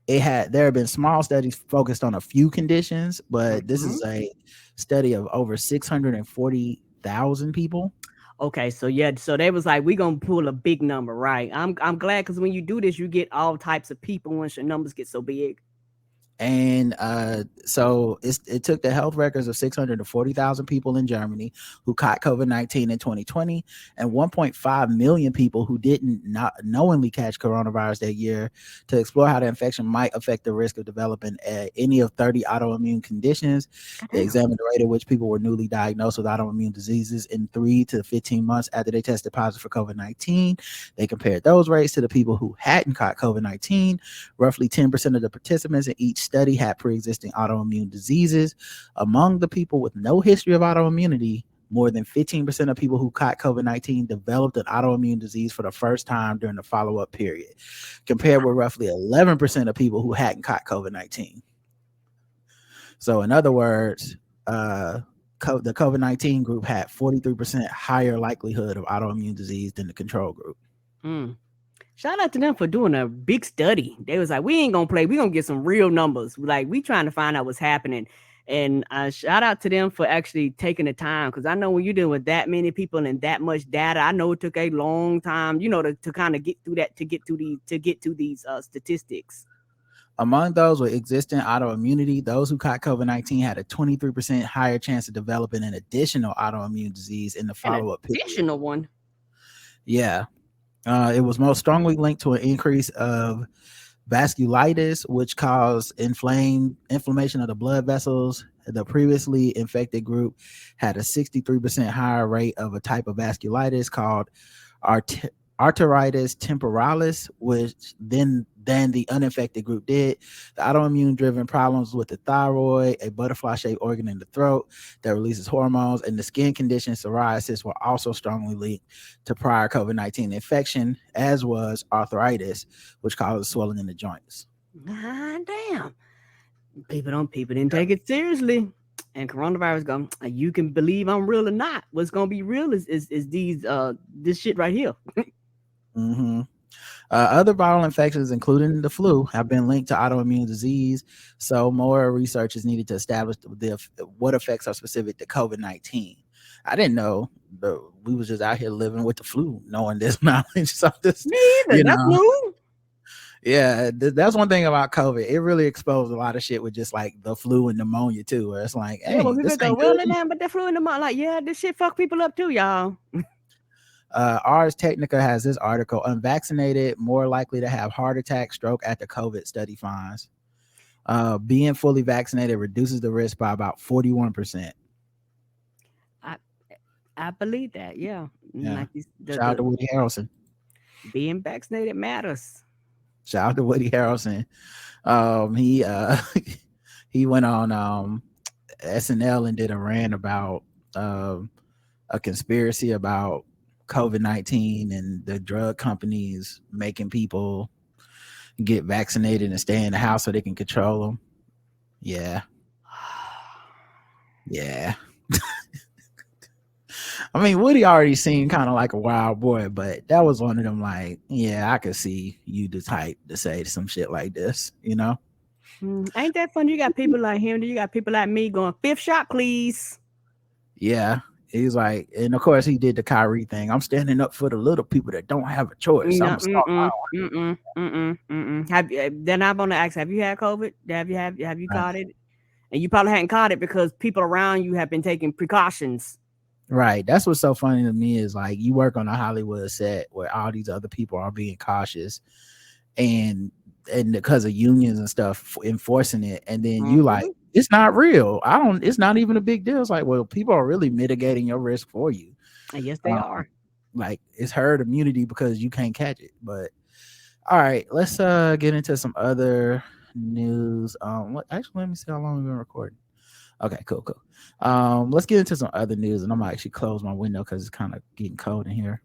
have been small studies focused on a few conditions, but this is a study of over 640,000 people. Okay, so so they was like, we're gonna pull a big number, right? I'm glad, because when you do this, you get all types of people once your numbers get so big. And so it took the health records of 640,000 people in Germany who caught COVID-19 in 2020, and 1.5 million people who didn't not knowingly catch coronavirus that year, to explore how the infection might affect the risk of developing any of 30 autoimmune conditions. They examined the rate at which people were newly diagnosed with autoimmune diseases in 3 to 15 months after they tested positive for COVID-19. They compared those rates to the people who hadn't caught COVID-19. Roughly 10% of the participants in each study had pre-existing autoimmune diseases. Among the people with no history of autoimmunity, more than 15% of people who caught COVID-19 developed an autoimmune disease for the first time during the follow-up period, compared with roughly 11% of people who hadn't caught COVID-19. So in other words, the COVID-19 group had 43% higher likelihood of autoimmune disease than the control group. Shout out to them for doing a big study. They was like, we ain't gonna play. We gonna get some real numbers. Like, we trying to find out what's happening. And shout out to them for actually taking the time, because I know when you're dealing with that many people and that much data, I know it took a long time, to kind of get through that, to get to these statistics. Among those with existing autoimmunity, those who caught COVID-19 had a 23% higher chance of developing an additional autoimmune disease in the follow-up period. Additional one? Yeah. It was most strongly linked to an increase of vasculitis, which caused inflammation of the blood vessels. The previously infected group had a 63% higher rate of a type of vasculitis called arteritis temporalis, which than the uninfected group did. The autoimmune driven problems with the thyroid, a butterfly shaped organ in the throat that releases hormones, and the skin condition psoriasis were also strongly linked to prior COVID-19 infection, as was arthritis, which causes swelling in the joints. Damn. People didn't take it seriously. And coronavirus go, you can believe I'm real or not. What's gonna be real is these this shit right here. Other viral infections, including the flu, have been linked to autoimmune disease. So more research is needed to establish what effects are specific to COVID-19. I didn't know. We was just out here living with the flu, knowing this knowledge. So this, me either. That's new. Yeah, that's one thing about COVID. It really exposed a lot of shit with just like the flu and pneumonia too. Where it's like, hey, well, this people go, well, damn, but the flu and pneumonia, like, yeah, this shit fuck people up too, y'all. Ars Technica has this article: unvaccinated more likely to have heart attack, stroke after COVID study finds. Being fully vaccinated reduces the risk by about 41%. I believe that, yeah. Like shout out to Woody Harrelson. Being vaccinated matters. Shout out to Woody Harrelson. He went on SNL and did a rant about a conspiracy about COVID-19 and the drug companies making people get vaccinated and stay in the house so they can control them. Yeah. I mean, Woody already seemed kind of like a wild boy, but that was one of them like, yeah, I could see you the type to say some shit like this, Ain't that fun? You got people like him, you got people like me going, 5th shot, please. Yeah. He's like, and of course he did the Kyrie thing. I'm standing up for the little people that don't have a choice. Then I'm gonna ask, have you had COVID? Have you caught it? And you probably hadn't caught it because people around you have been taking precautions. Right. That's what's so funny to me is like you work on a Hollywood set where all these other people are being cautious and because of unions and stuff enforcing it, and then you like, it's not real. It's not even a big deal. It's like, well, people are really mitigating your risk for you. Yes, they are. Like it's herd immunity because you can't catch it. But all right, let's get into some other news. Actually, let me see how long we've been recording. Okay, cool. Let's get into some other news, and I'm gonna actually close my window because it's kind of getting cold in here.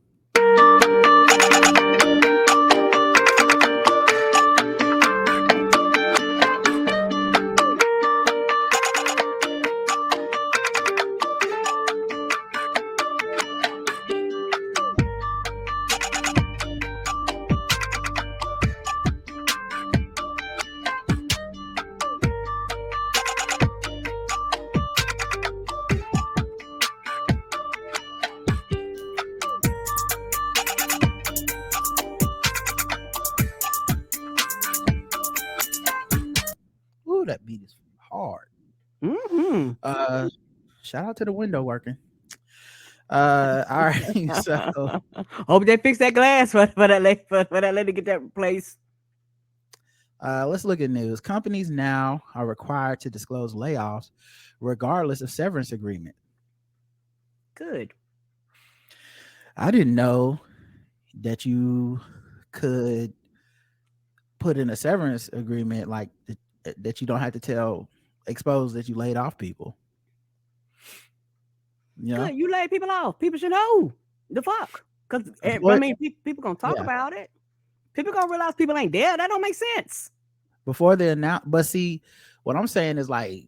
That beat is hard. Shout out to the window working. All right. So hope they fix that glass for that lady get that replaced. Let's look at news. Companies now are required to disclose layoffs regardless of severance agreement. Good. I didn't know that you could put in a severance agreement like that you don't have to expose that you laid off people. Good. You laid people off. People should know the fuck. Because people gonna talk about it. People gonna realize people ain't there. That don't make sense. Before they announce, but see, what I'm saying is like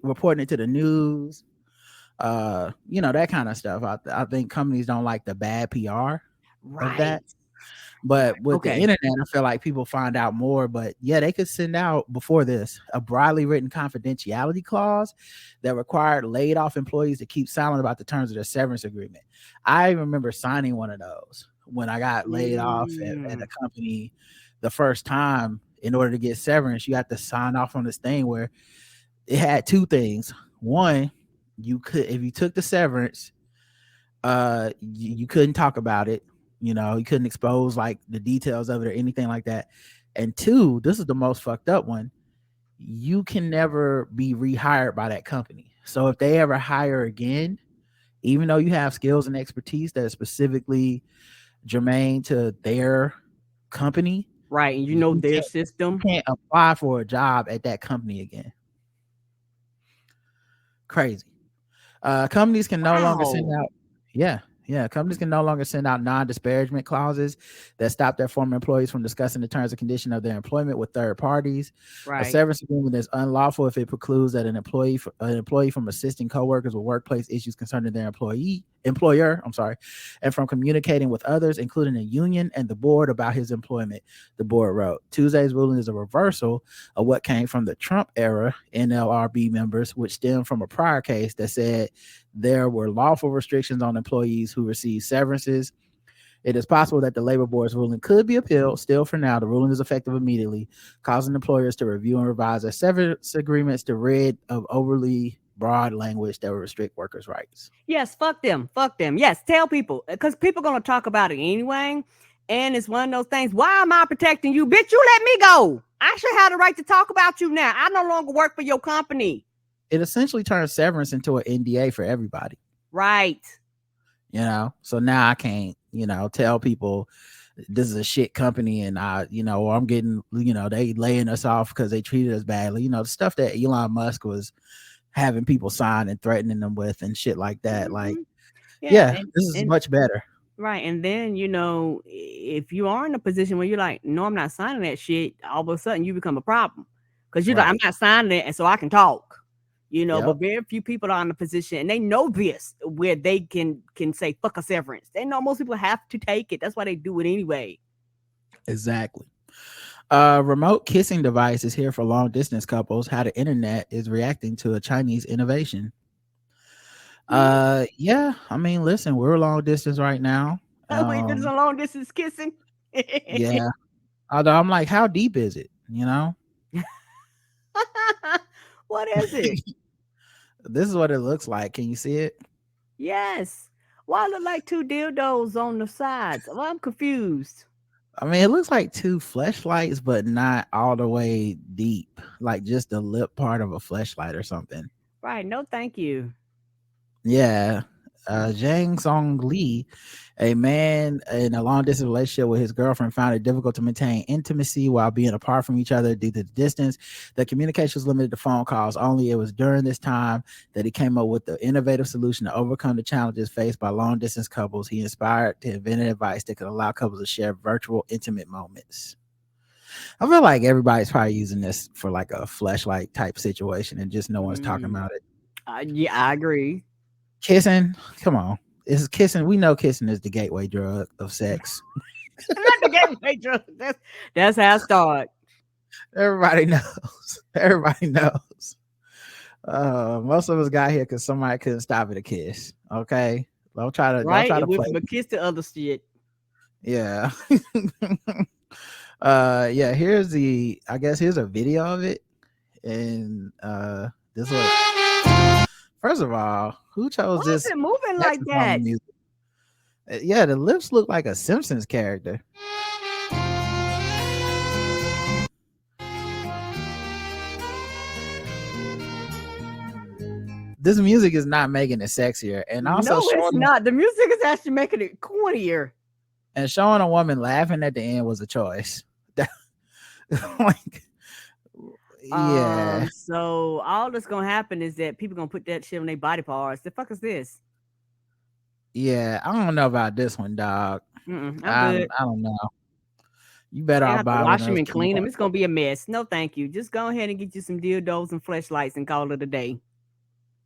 reporting it to the news, that kind of stuff. I think companies don't like the bad PR of Right. that. But with the Okay. internet, I feel like people find out more. But yeah, they could send out before this a broadly written confidentiality clause that required laid off employees to keep silent about the terms of their severance agreement. I remember signing one of those when I got laid off at a company the first time. In order to get severance, you have to sign off on this thing where it had two things. One, you could, if you took the severance, you couldn't talk about it. You couldn't expose like the details of it or anything like that. And two, this is the most fucked up one, you can never be rehired by that company. So if they ever hire again, even though you have skills and expertise that is specifically germane to their company, Right. And you know their you system. can't apply for a job at that company again. Crazy. Companies can no longer send out, companies can no longer send out non-disparagement clauses that stop their former employees from discussing the terms and conditions of their employment with third parties. Right. A severance agreement is unlawful if it precludes that an employee from assisting coworkers with workplace issues concerning their employer, and from communicating with others, including the union and the board, about his employment. The board wrote, Tuesday's ruling is a reversal of what came from the Trump era NLRB members, which stemmed from a prior case that said there were lawful restrictions on employees who receive severances. It is possible that the labor board's ruling could be appealed. Still, for now, the ruling is effective immediately, causing employers to review and revise their severance agreements to rid of overly broad language that would restrict workers' rights. Yes, fuck them. Yes, tell people, because people are going to talk about it anyway. And it's one of those things. Why am I protecting you? Bitch, you let me go. I should have the right to talk about you now. I no longer work for your company. It essentially turns severance into an NDA for everybody. Right. So now I can't, tell people this is a shit company and I'm getting, they laying us off because they treated us badly. The stuff that Elon Musk was having people sign and threatening them with and shit like that. Mm-hmm. Like, this is much better. Right. And then, if you are in a position where you're like, no, I'm not signing that shit, all of a sudden you become a problem because you're like, I'm not signing it. And so I can talk, but very few people are in a position and they know this where they can say, fuck a severance. They know most people have to take it. That's why they do it anyway. Exactly. Remote kissing device is here for long distance couples. How the internet is reacting to a Chinese innovation. Yeah, I mean, listen, we're long distance right now. Wait, there's a long distance kissing. Yeah. Although I'm like, how deep is it? What is it? This is what it looks like. Can you see it? Yes. Why look like two dildos on the sides? Well, I'm confused. I mean, it looks like two fleshlights, but not all the way deep, like just the lip part of a fleshlight or something. Right. No, thank you. Yeah. Zhang Song Li, a man in a long distance relationship with his girlfriend, found it difficult to maintain intimacy while being apart from each other due to the distance. The communication was limited to phone calls only. It was during this time that he came up with the innovative solution to overcome the challenges faced by long distance couples. He inspired to invent a device that could allow couples to share virtual intimate moments. I feel like everybody's probably using this for like a fleshlight type situation and just no one's talking about it. Yeah, I agree. Kissing, come on. It's kissing. We know kissing is the gateway drug of sex. Not the gateway drug. That's how it starts. Everybody knows. Most of us got here because somebody couldn't stop at a kiss. Okay, don't try to play. From a kiss to other shit. Yeah. Here's a video of it, and this was. First of all, who chose this? Why is it moving like that? Yeah, the lips look like a Simpsons character. This music is not making it sexier, and also no, it's not. The music is actually making it cornier. And showing a woman laughing at the end was a choice. Yeah. So all that's gonna happen is that people gonna put that shit on their body parts. The fuck is this? Yeah, I don't know about this one, dog. I'm good. I don't know. You better You off have to buy one wash of them those. and clean them. It's gonna be a mess. No, thank you. Just go ahead and get you some dildos and fleshlights and call it a day.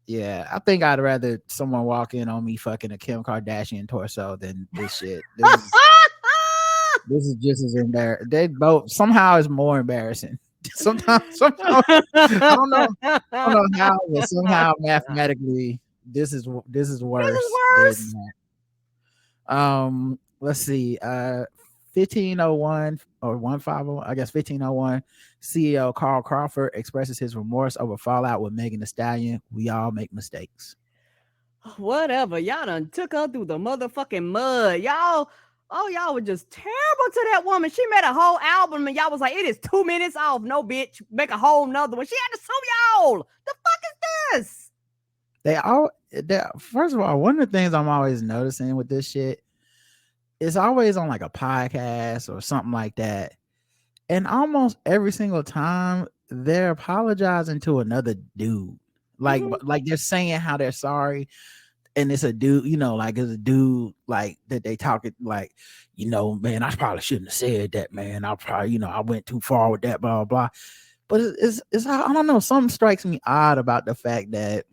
Yeah, I think I'd rather someone walk in on me fucking a Kim Kardashian torso than this shit. This is just as embarrassing. They both somehow is more embarrassing. Somehow I don't know. I don't know how, but somehow mathematically this is This is worse worse. than that. Let's see. 1501 or 150, I guess 1501. CEO Carl Crawford expresses his remorse over fallout with Megan Thee Stallion. We all make mistakes. Whatever. Y'all done took her through the motherfucking mud. Y'all were just terrible to that woman. She made a whole album and y'all was like, it is 2 minutes off. No, bitch. Make a whole nother one. She had to sue y'all. The fuck is this? First of all, one of the things I'm always noticing with this shit, it's always on like a podcast or something like that. And almost every single time they're apologizing to another dude. Like they're saying how they're sorry. And it's a dude, like it's a dude like that they talk it like, man, I probably shouldn't have said that, man. I probably, I went too far with that, blah, blah, blah. But it's I don't know, something strikes me odd about the fact that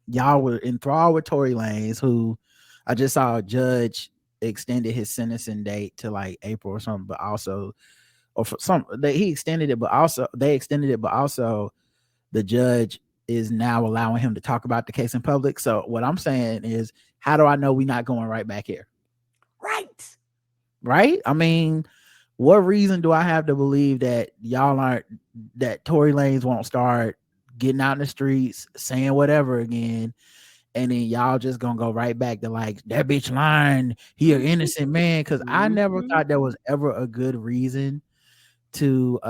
y'all were enthralled with Tory Lanez, who I just saw a judge extended his sentencing date to like April or something, but also, or for some, he extended it, but also they extended it, but also the judge is now allowing him to talk about the case in public. So what I'm saying is, how do I know we're not going right back here? Right? I mean, what reason do I have to believe that that Tory Lanez won't start getting out in the streets, saying whatever again, and then y'all just gonna go right back to like, that bitch lying, he an innocent man? Because I never thought there was ever a good reason to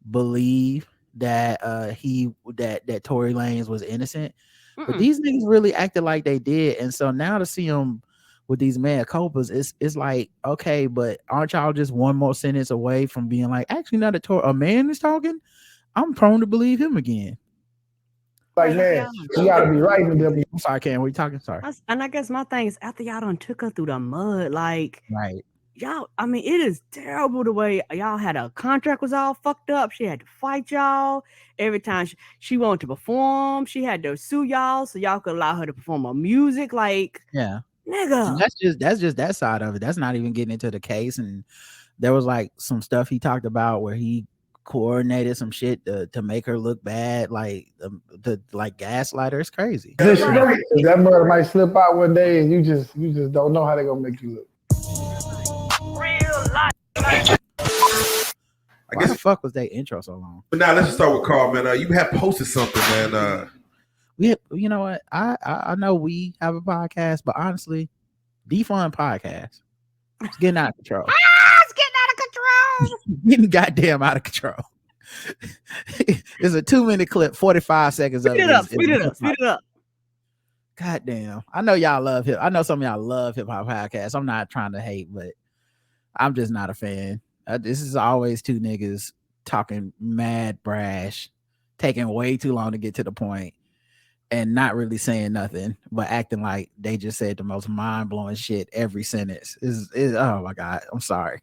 believe that that Tory Lanez was innocent. But these niggas really acted like they did, and so now to see him with these mea culpas, it's like, okay, but aren't y'all just one more sentence away from being like, actually, now that a man is talking, I'm prone to believe him again. Like, man, you gotta be right with them. I'm sorry, Ken, what are you talking? Sorry. And I guess my thing is, after y'all done took her through the mud, like, right, y'all, I mean, it is terrible the way y'all had a contract was all fucked up. She had to fight y'all every time she wanted to perform. She had to sue y'all so y'all could allow her to perform her music. Like, yeah, nigga. And that's just that side of it. That's not even getting into the case. And there was like some stuff he talked about where he coordinated some shit to make her look bad, like the like gaslighter. It's crazy. That murder might slip out one day, and you just don't know how they're gonna make you look. Why the fuck was that intro so long? But now let's just start with Carl, man. You have posted something, man. You know what? I know we have a podcast, but honestly, defund podcast. It's getting out of control. It's getting out of control. Getting goddamn out of control. It's a 2-minute clip, 45 seconds of it. Speed it up. God damn. I know y'all love hip. I know some of y'all love hip hop podcasts. I'm not trying to hate, but I'm just not a fan. This is always two niggas talking mad brash, taking way too long to get to the point, and not really saying nothing, but acting like they just said the most mind-blowing shit every sentence. Is oh my God, I'm sorry.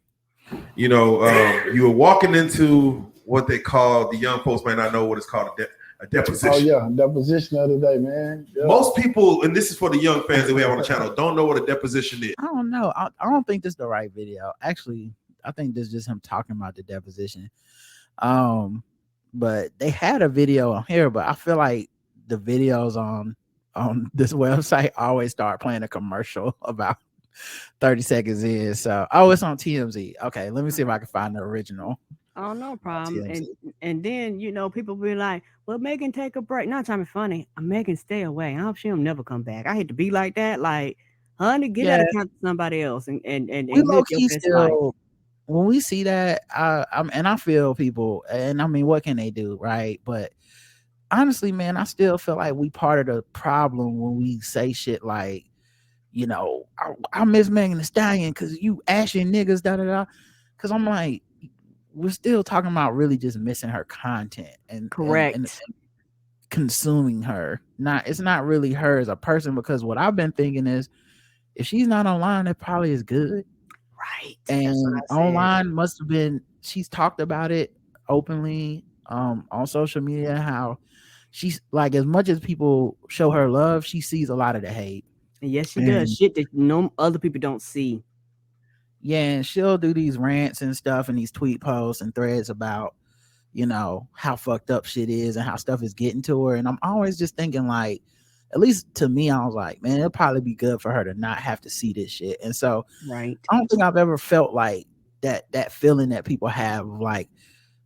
You were walking into what they call, the young folks might not know what it's called, a deposition. Oh yeah, deposition of the day, man. Yeah. Most people, and this is for the young fans that we have on the channel, don't know what a deposition is. I don't know. I don't think this is the right video. Actually, I think this is just him talking about the deposition. But they had a video on here, but I feel like the videos on this website always start playing a commercial about 30 seconds in. So it's on TMZ. Okay, let me see if I can find the original. Oh, no problem. And then people be like, well, Megan, take a break. Not trying to be funny. Megan, stay away. I hope she'll never come back. I hate to be like that. Like, honey, get out of account to somebody else and live your best life. When we see that, I feel people, and I mean, what can they do, right? But honestly, man, I still feel like we part of the problem when we say shit like, I miss Megan Thee Stallion because you ashy niggas, da da da. Because I'm like, we're still talking about really just missing her content and correct and consuming her. It's not really her as a person, because what I've been thinking is, if she's not online, it probably is good. Right. And online must have been, she's talked about it openly on social media, how she's like, as much as people show her love, she sees a lot of the hate. Yes, she And does shit that no other people don't see. yeah, and she'll do these rants and stuff and these tweet posts and threads about, you know, how fucked up shit is and how stuff is getting to her. And I'm always just thinking, like, at least to me, I was like, man, it'll probably be good for her to not have to see this shit. And so Right. I don't think I've ever felt like that feeling that people have of like,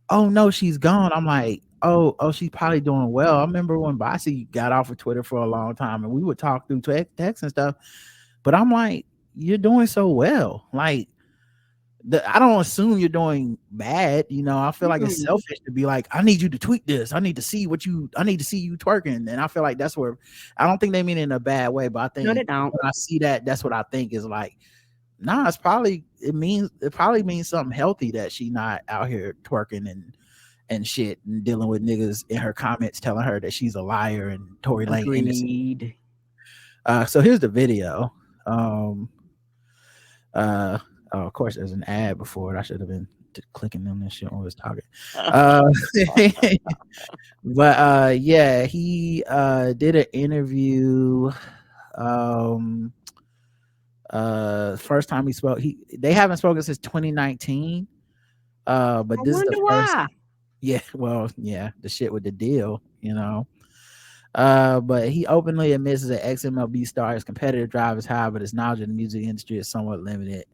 oh no, she's gone. I'm like, oh, she's probably doing well. I remember when Bossy got off of Twitter for a long time and we would talk through text and stuff. But I'm like, you're doing so well. Like, I don't assume you're doing bad. You know, I feel like it's selfish to be like, I need you to tweet this. I need to see you twerking. And I feel like that's where, I don't think they mean it in a bad way, but I think No, they don't. when I see that, that's what I think is like, nah, it probably means something healthy that she not out here twerking and shit and dealing with niggas in her comments telling her that she's a liar and Tory Lane innocent. So here's the video. Of course, there's an ad before it. I should have been clicking on this shit when we was talking. But yeah, he did an interview. First time he spoke, they haven't spoken since 2019. But this is the first. Why. Yeah, well, yeah, the shit with the deal, you know. But he openly admits that ex-MLB star his competitive drive is high, but his knowledge of the music industry is somewhat limited.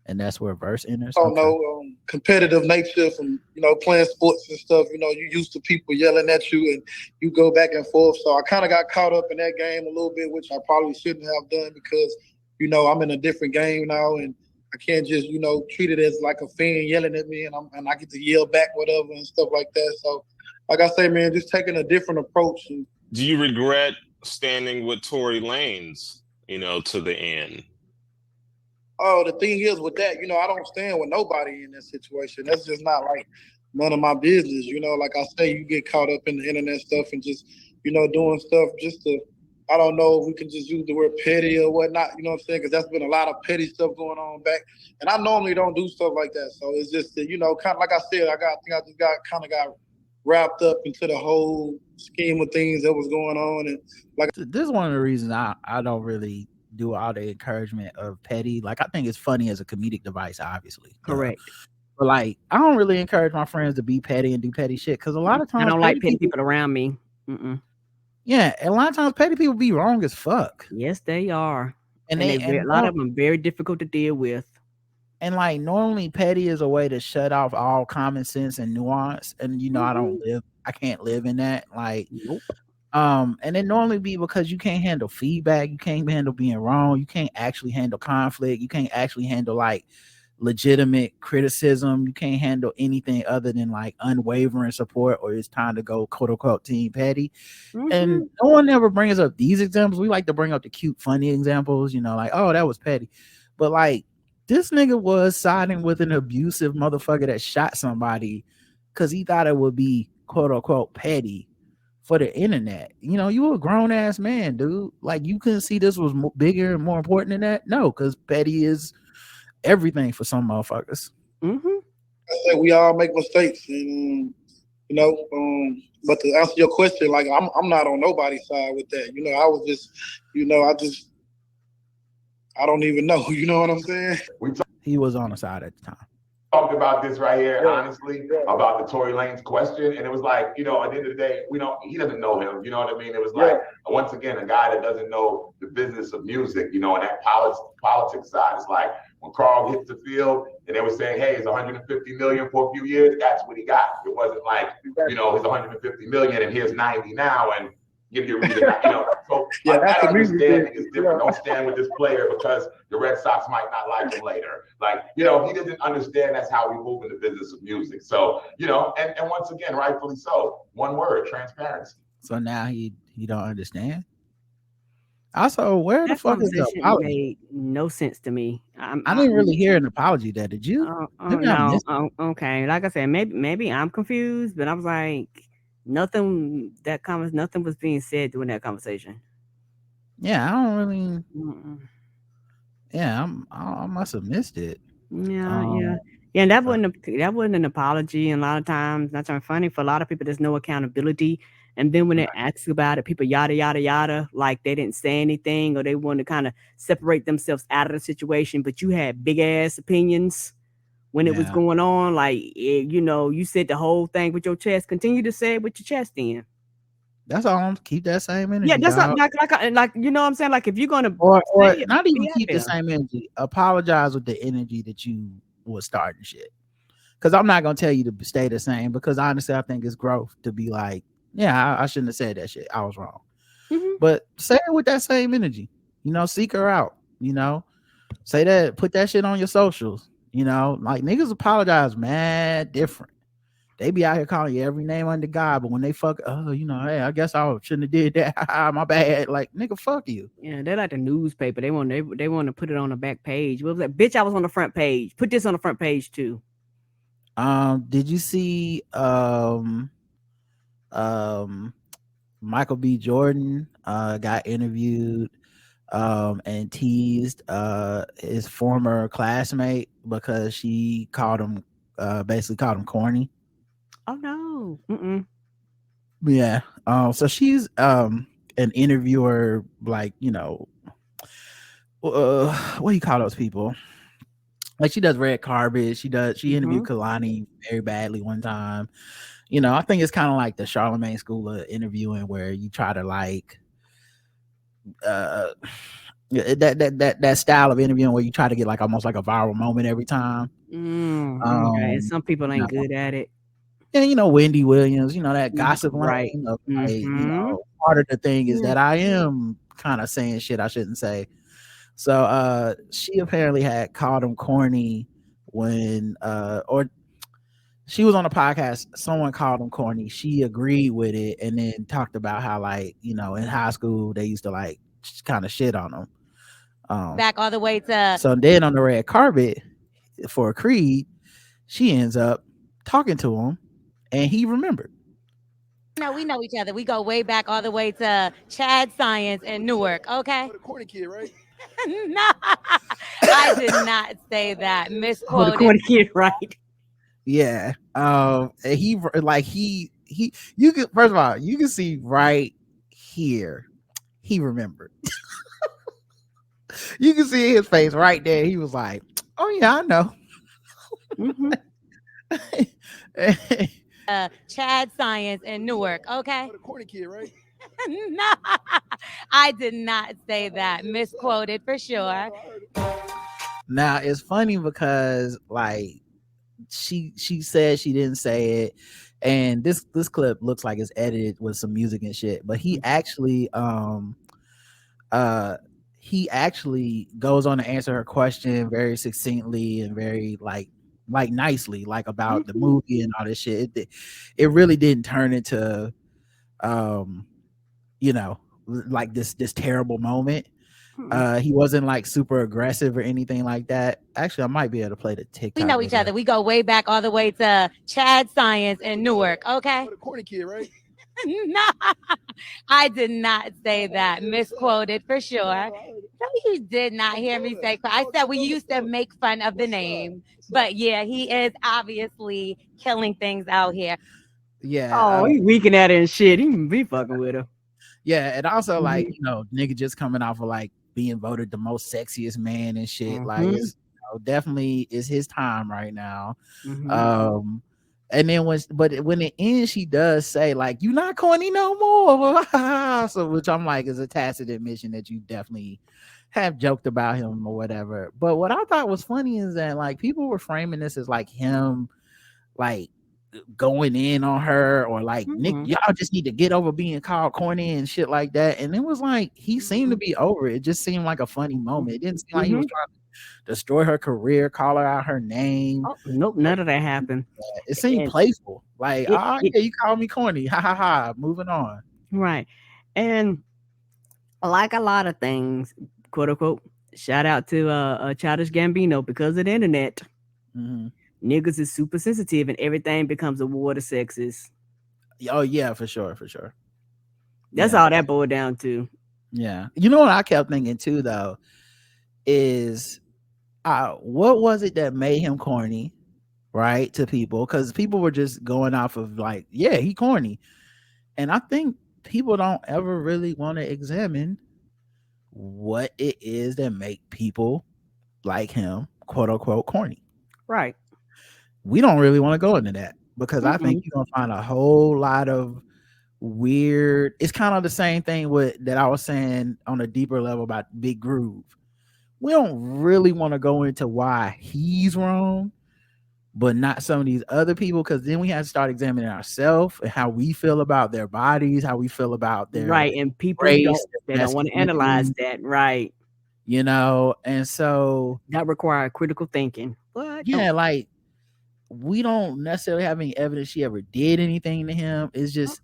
And that's where verse enters. Oh no, competitive nature from playing sports and stuff. You used to people yelling at you, and you go back and forth. So I kind of got caught up in that game a little bit, which I probably shouldn't have done because I'm in a different game now, and I can't just treat it as like a fan yelling at me, and I get to yell back whatever and stuff like that. So, like I say, man, just taking a different approach. Do you regret standing with Tory Lanez, to the end? Oh, the thing is with that, I don't stand with nobody in that situation. That's just not like none of my business. Like I say, you get caught up in the internet stuff and just, doing stuff just to, I don't know if we can just use the word petty or whatnot, you know what I'm saying? Because that's been a lot of petty stuff going on back. And I normally don't do stuff like that. So it's just that, kind of like I said, I just got wrapped up into the whole scheme of things that was going on. And like, this is one of the reasons I don't really do all the encouragement of petty. Like, I think it's funny as a comedic device, obviously. Correct. But like, I don't really encourage my friends to be petty and do petty shit because a lot of times I don't like petty people around me. Yeah, and a lot of times petty people be wrong as fuck. Yes, they are, and a lot of them are very difficult to deal with. And like, normally petty is a way to shut off all common sense and nuance. And I can't live in that. Like, nope. And it normally be because you can't handle feedback, you can't handle being wrong, you can't actually handle conflict, you can't actually handle like legitimate criticism, you can't handle anything other than like unwavering support, or it's time to go quote unquote team petty. And no one ever brings up these examples. We like to bring up the cute, funny examples, like, oh, that was petty. But like, this nigga was siding with an abusive motherfucker that shot somebody because he thought it would be quote unquote petty for the internet. You a grown ass man, dude. Like, you couldn't see this was bigger and more important than that? No, because petty is everything for some motherfuckers. I say we all make mistakes, and but to answer your question, like, I'm not on nobody's side with that. I was just, I don't even know. You know what I'm saying? He was on the side at the time. Talked about this right here, honestly, about the Tory Lanez question, and it was like, at the end of the day, he doesn't know him. You know what I mean? It was like, once again, a guy that doesn't know the business of music, and that politics side. It's like when Carl hit the field and they were saying, hey, it's 150 million for a few years. That's what he got. It wasn't like, it's 150 million and here's 90 now and give you a reason. So that understanding is different. Don't stand with this player because the Red Sox might not like him later. Like, he doesn't understand that's how we move in the business of music. So, and once again, rightfully so. One word, transparency. So now he don't understand. Also, where the fuck is the apology? Made no sense to me. I didn't really hear an apology there. Did you? No. Okay. Like I said, maybe I'm confused, but I was like, nothing was being said during that conversation. Yeah, I don't really. Yeah, I must have missed it. Yeah. And that wasn't an apology. And a lot of times, not trying funny for a lot of people. There's no accountability. And then when they ask about it, people yada yada yada, like they didn't say anything or they want to kind of separate themselves out of the situation. But you had big ass opinions when it was going on. Like you said the whole thing with your chest. Continue to say it with your chest in. That's all. Keep that same energy. Yeah, that's dog. like you know what I'm saying. Like if you're gonna or say it, not even be out keep the there. same energy. Apologize with the energy that you was starting shit. Because I'm not gonna tell you to stay the same. Because honestly, I think it's growth to be like, yeah, I shouldn't have said that shit. I was wrong. But say it with that same energy. Seek her out. Say that. Put that shit on your socials. Like niggas apologize, mad different. They be out here calling you every name under God, but when they fuck, hey, I guess I shouldn't have did that. My bad. Like, nigga, fuck you. Yeah, they're like the newspaper. They want to put it on the back page. What was that? Bitch, I was on the front page. Put this on the front page too. Did you see Michael B. Jordan got interviewed and teased his former classmate because she basically called him corny. Oh no. Mm-mm. Yeah. So she's an interviewer, like, what do you call those people? Like she does red carpet. She interviewed Kalani very badly one time. I think it's kind of like the Charlemagne school of interviewing where you try to like that style of interviewing where you try to get like almost like a viral moment every time. Okay. Some people ain't good at it. And Wendy Williams, that gossip lane of like, part of the thing is that I am kind of saying shit I shouldn't say. So she apparently had called him corny when or she was on a podcast, someone called him corny. She agreed with it and then talked about how like, in high school they used to like kind of shit on him. Back all the way to so then on the red carpet for Creed, she ends up talking to him. And he remembered. No, we know each other. We go way back all the way to Chad Science in Newark. Okay. The corny kid, right? No, I did not say that. Misquoted. The corny kid, right? Yeah. He you can, first of all, you can see right here. He remembered. You can see his face right there. He was like, "Oh yeah, I know." Chad Science in Newark. Okay. The corny kid, right? No, I did not say that. Misquoted for sure. Now it's funny because like she said she didn't say it, and this clip looks like it's edited with some music and shit. But he actually goes on to answer her question very succinctly and very like nicely, like about the movie and all this shit. It really didn't turn into like this terrible moment. He wasn't like super aggressive or anything like that. Actually, I might be able to play the TikTok. We know each other. We go way back all the way to Chad Science in Newark. Okay. The corny kid, right? No, I did not say that. Misquoted for sure. No, you did not hear me say. I said we used to make fun of the name, but yeah, he is obviously killing things out here. Yeah. Oh, he weaking at it and shit. He be fucking with her. Yeah, and also like nigga just coming off of like being voted the most sexiest man and shit. Like it's definitely is his time right now. And then when it ends, she does say like, "You not corny no more." So which I'm like is a tacit admission that you definitely have joked about him or whatever. But what I thought was funny is that like people were framing this as like him like going in on her or like Nick, y'all just need to get over being called corny and shit like that. And it was like he seemed to be over it. It just seemed like a funny moment. It didn't seem like he was trying to destroy her career, call her out her name. Oh, nope, none of that happened. It seemed playful. Like, yeah, you call me corny. Ha ha ha. Moving on. Right. And like a lot of things, quote unquote, shout out to Childish Gambino because of the internet. Niggas is super sensitive and everything becomes a war to sexes. Oh yeah, for sure. That's all that boiled down to. Yeah. You know what I kept thinking too though is what was it that made him corny, right, to people? Because people were just going off of like, yeah, he corny. And I think people don't ever really want to examine what it is that make people like him, quote unquote, corny. Right. We don't really want to go into that because I think Mm-mm. you're gonna find a whole lot of weird. It's kind of the same thing with that I was saying on a deeper level about Big Groove. We don't really want to go into why he's wrong, but not some of these other people, because then we have to start examining ourselves and how we feel about their bodies, how we feel about their Right. And people race, they don't want to analyze that. Right. you know. And so that requires critical thinking. But yeah, like we don't necessarily have any evidence she ever did anything to him. It's just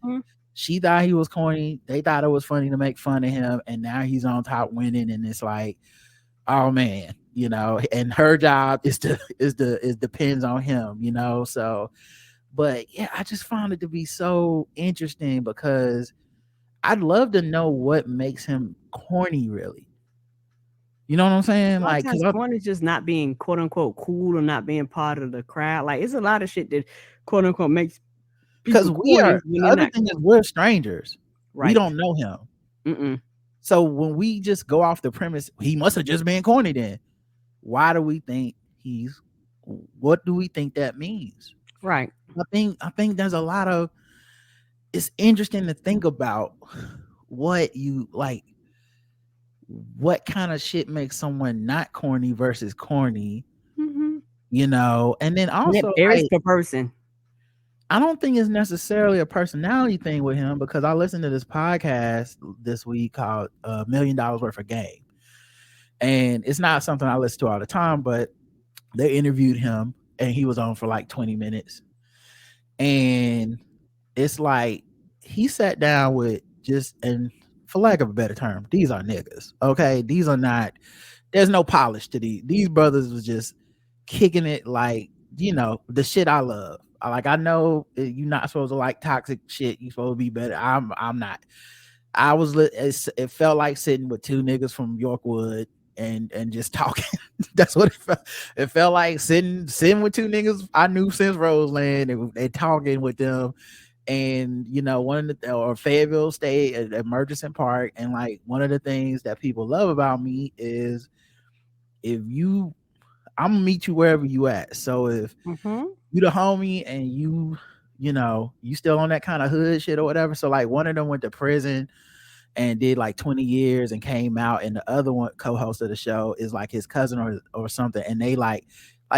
she thought he was corny. They thought it was funny to make fun of him, and now he's on top winning, and it's like, oh man, you know, and her job is depends on him, you know. So, but yeah, I just found it to be so interesting because I'd love to know what makes him corny, really. You know what I'm saying? Like, because corny is just not being quote unquote cool or not being part of the crowd. Like, it's a lot of shit that quote unquote makes because we are. The other thing is we're strangers. Right. We don't know him. Mm-mm. So when we just go off the premise, he must have just been corny then. Why do we think what do we think that means? Right. I think there's a lot of, it's interesting to think about what you like, what kind of shit makes someone not corny versus corny, you know, and then also there's the person. I don't think it's necessarily a personality thing with him because I listened to this podcast this week called $1 Million Worth of Game. And it's not something I listen to all the time, but they interviewed him and he was on for like 20 minutes. And it's like he sat down with just, and for lack of a better term, these are niggas. Okay. These are not, there's no polish to these. These brothers was just kicking it like, you know, the shit I love. Like, I know you're not supposed to like toxic shit. You're supposed to be better. I'm not. I was, it felt like sitting with two niggas from Yorkwood and just talking. That's what it felt. It felt like sitting with two niggas I knew since Roseland and talking with them. And, you know, one of the, or Fayetteville State at Murchison Park. And like, one of the things that people love about me is I'm gonna meet you wherever you at. So if you the homie and you know, you still on that kind of hood shit or whatever. So like one of them went to prison and did like 20 years and came out, and the other one co-host of the show is like his cousin or something. And they like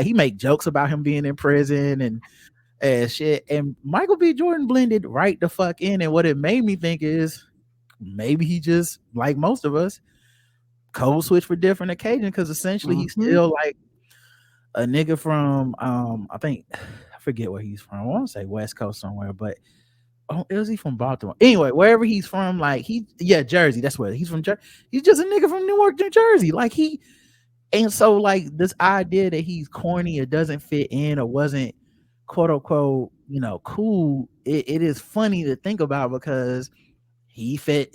he make jokes about him being in prison and shit. And Michael B. Jordan blended right the fuck in. And what it made me think is maybe he just, like most of us, code switch for different occasions, because essentially he's still like a nigga from I think I forget where he's from. I want to say West Coast somewhere, but is he from Baltimore? Anyway, wherever he's from, like Jersey. That's where he's from. He's just a nigga from Newark, New Jersey. Like and so like this idea that he's corny or doesn't fit in or wasn't quote unquote, you know, cool. It is funny to think about because he fit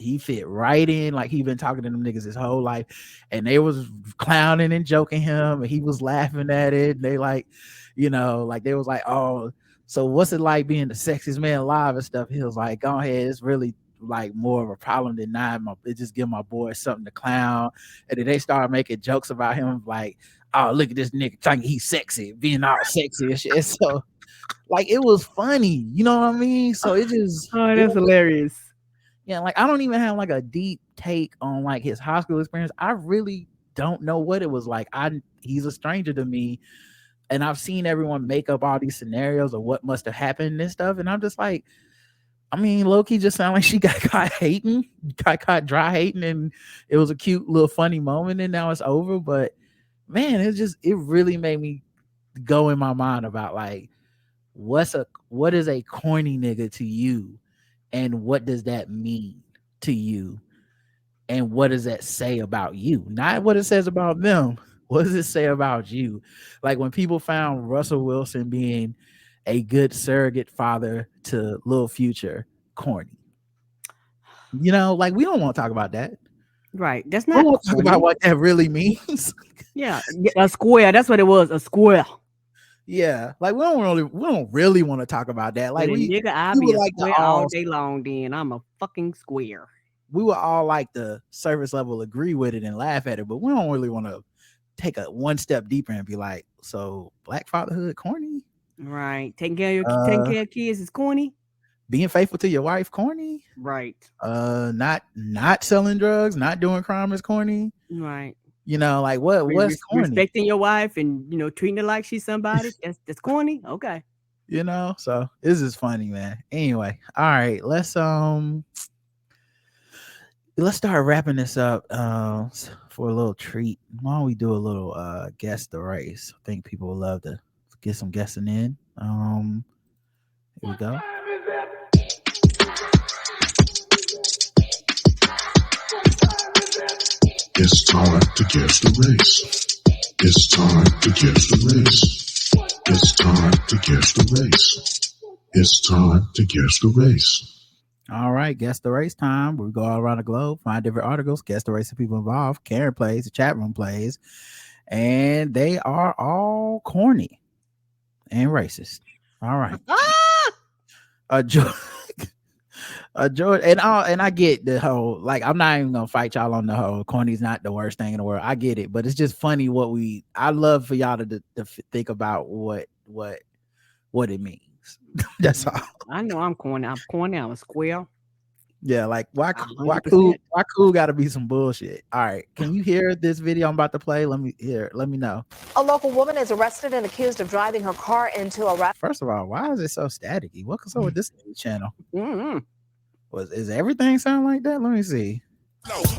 right in. Like he been talking to them niggas his whole life, and they was clowning and joking him, and he was laughing at it. And they like, you know, like they was like, oh, so what's it like being the sexiest man alive and stuff? He was like, go ahead, it's really like more of a problem than not. It just give my boy something to clown. And then they started making jokes about him, like, oh, look at this nigga thinking he's sexy, being all sexy and shit. So like it was funny, you know what I mean? So it just that's hilarious. Yeah, like I don't even have like a deep take on like his high school experience. I really don't know what it was like. He's a stranger to me, and I've seen everyone make up all these scenarios of what must have happened and stuff, and I'm just like, I mean, low-key just sound like she got caught dry hating, and it was a cute little funny moment, and now it's over. But man, it really made me go in my mind about like what is a corny nigga to you? And what does that mean to you? And what does that say about you? Not what it says about them. What does it say about you? Like when people found Russell Wilson being a good surrogate father to Lil Future, corny. You know, like we don't want to talk about that. Right. That's We not won't talk corny. about what that really means. Yeah, a square. That's what it was. A square. Yeah, like we don't really want to talk about that. Like Well, then, we nigga, I'll we be would a like to square all all day long. Then I'm a fucking square. we would all like the service level agree with it and laugh at it, but we don't really want to take a one step deeper and be like, so black fatherhood corny? Right. Taking care of kids is corny. Being faithful to your wife corny? Right. Not selling drugs, not doing crime is corny. Right. You know, like what's corny? Respecting your wife and treating her like she's somebody. That's corny. Okay. You know, so this is funny, man. Anyway, all right, let's start wrapping this up for a little treat. Why don't we do a little guess the race? I think people would love to get some guessing in. Here we go. It's time to guess the race. It's time to guess the race. It's time to guess the race. It's time to guess the race. All right, guess the race time. We go all around the globe, find different articles, guess the race of people involved. Karen plays, the chat room plays, and they are all corny and racist. All right. George, and I get the whole, like, I'm not even gonna fight y'all on the whole corny's not the worst thing in the world. I get it, but it's just funny I love for y'all to think about what it means. That's all. I know I'm corny. I'm corny. I'm a square. Yeah, like why 100%. cool gotta be some bullshit. All right, can you hear this video I'm about to play? Let me know. A local woman is arrested and accused of driving her car into a First of all, why is it so staticky? What's up with this channel? Mm-hmm. Is everything sound like that? Let me see.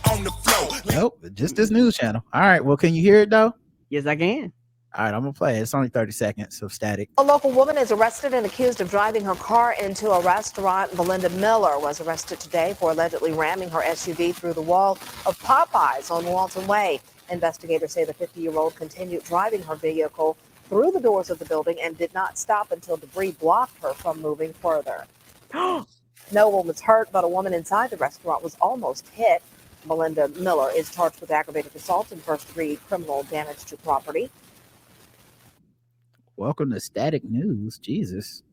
On the floor. Nope, just this news channel. All right, well, can you hear it though? Yes, I can. All right, I'm gonna play it. It's only 30 seconds of static. A local woman is arrested and accused of driving her car into a restaurant. Belinda Miller was arrested today for allegedly ramming her SUV through the wall of Popeyes on Walton Way. Investigators say the 50-year-old continued driving her vehicle through the doors of the building and did not stop until debris blocked her from moving further. No one was hurt, but a woman inside the restaurant was almost hit. Belinda Miller is charged with aggravated assault and first-degree criminal damage to property. Welcome to Static News. Jesus.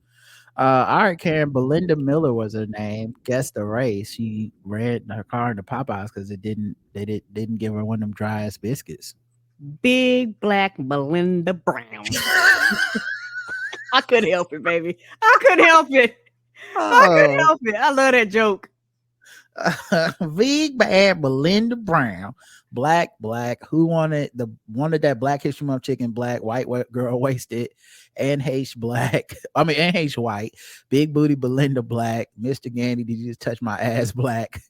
All right, Karen. Belinda Miller was her name. Guess the race. She ran her car into Popeyes because they didn't give her one of them dry ass biscuits. Big black Belinda Brown. I couldn't help it, baby. I couldn't help it. I couldn't help it. I love that joke. Big bad Belinda Brown. Black. Who wanted that Black History Month chicken? Black, white girl wasted. And H black. I mean, and H white. Big booty Belinda Black. Mr. Gandy, did you just touch my ass? Black.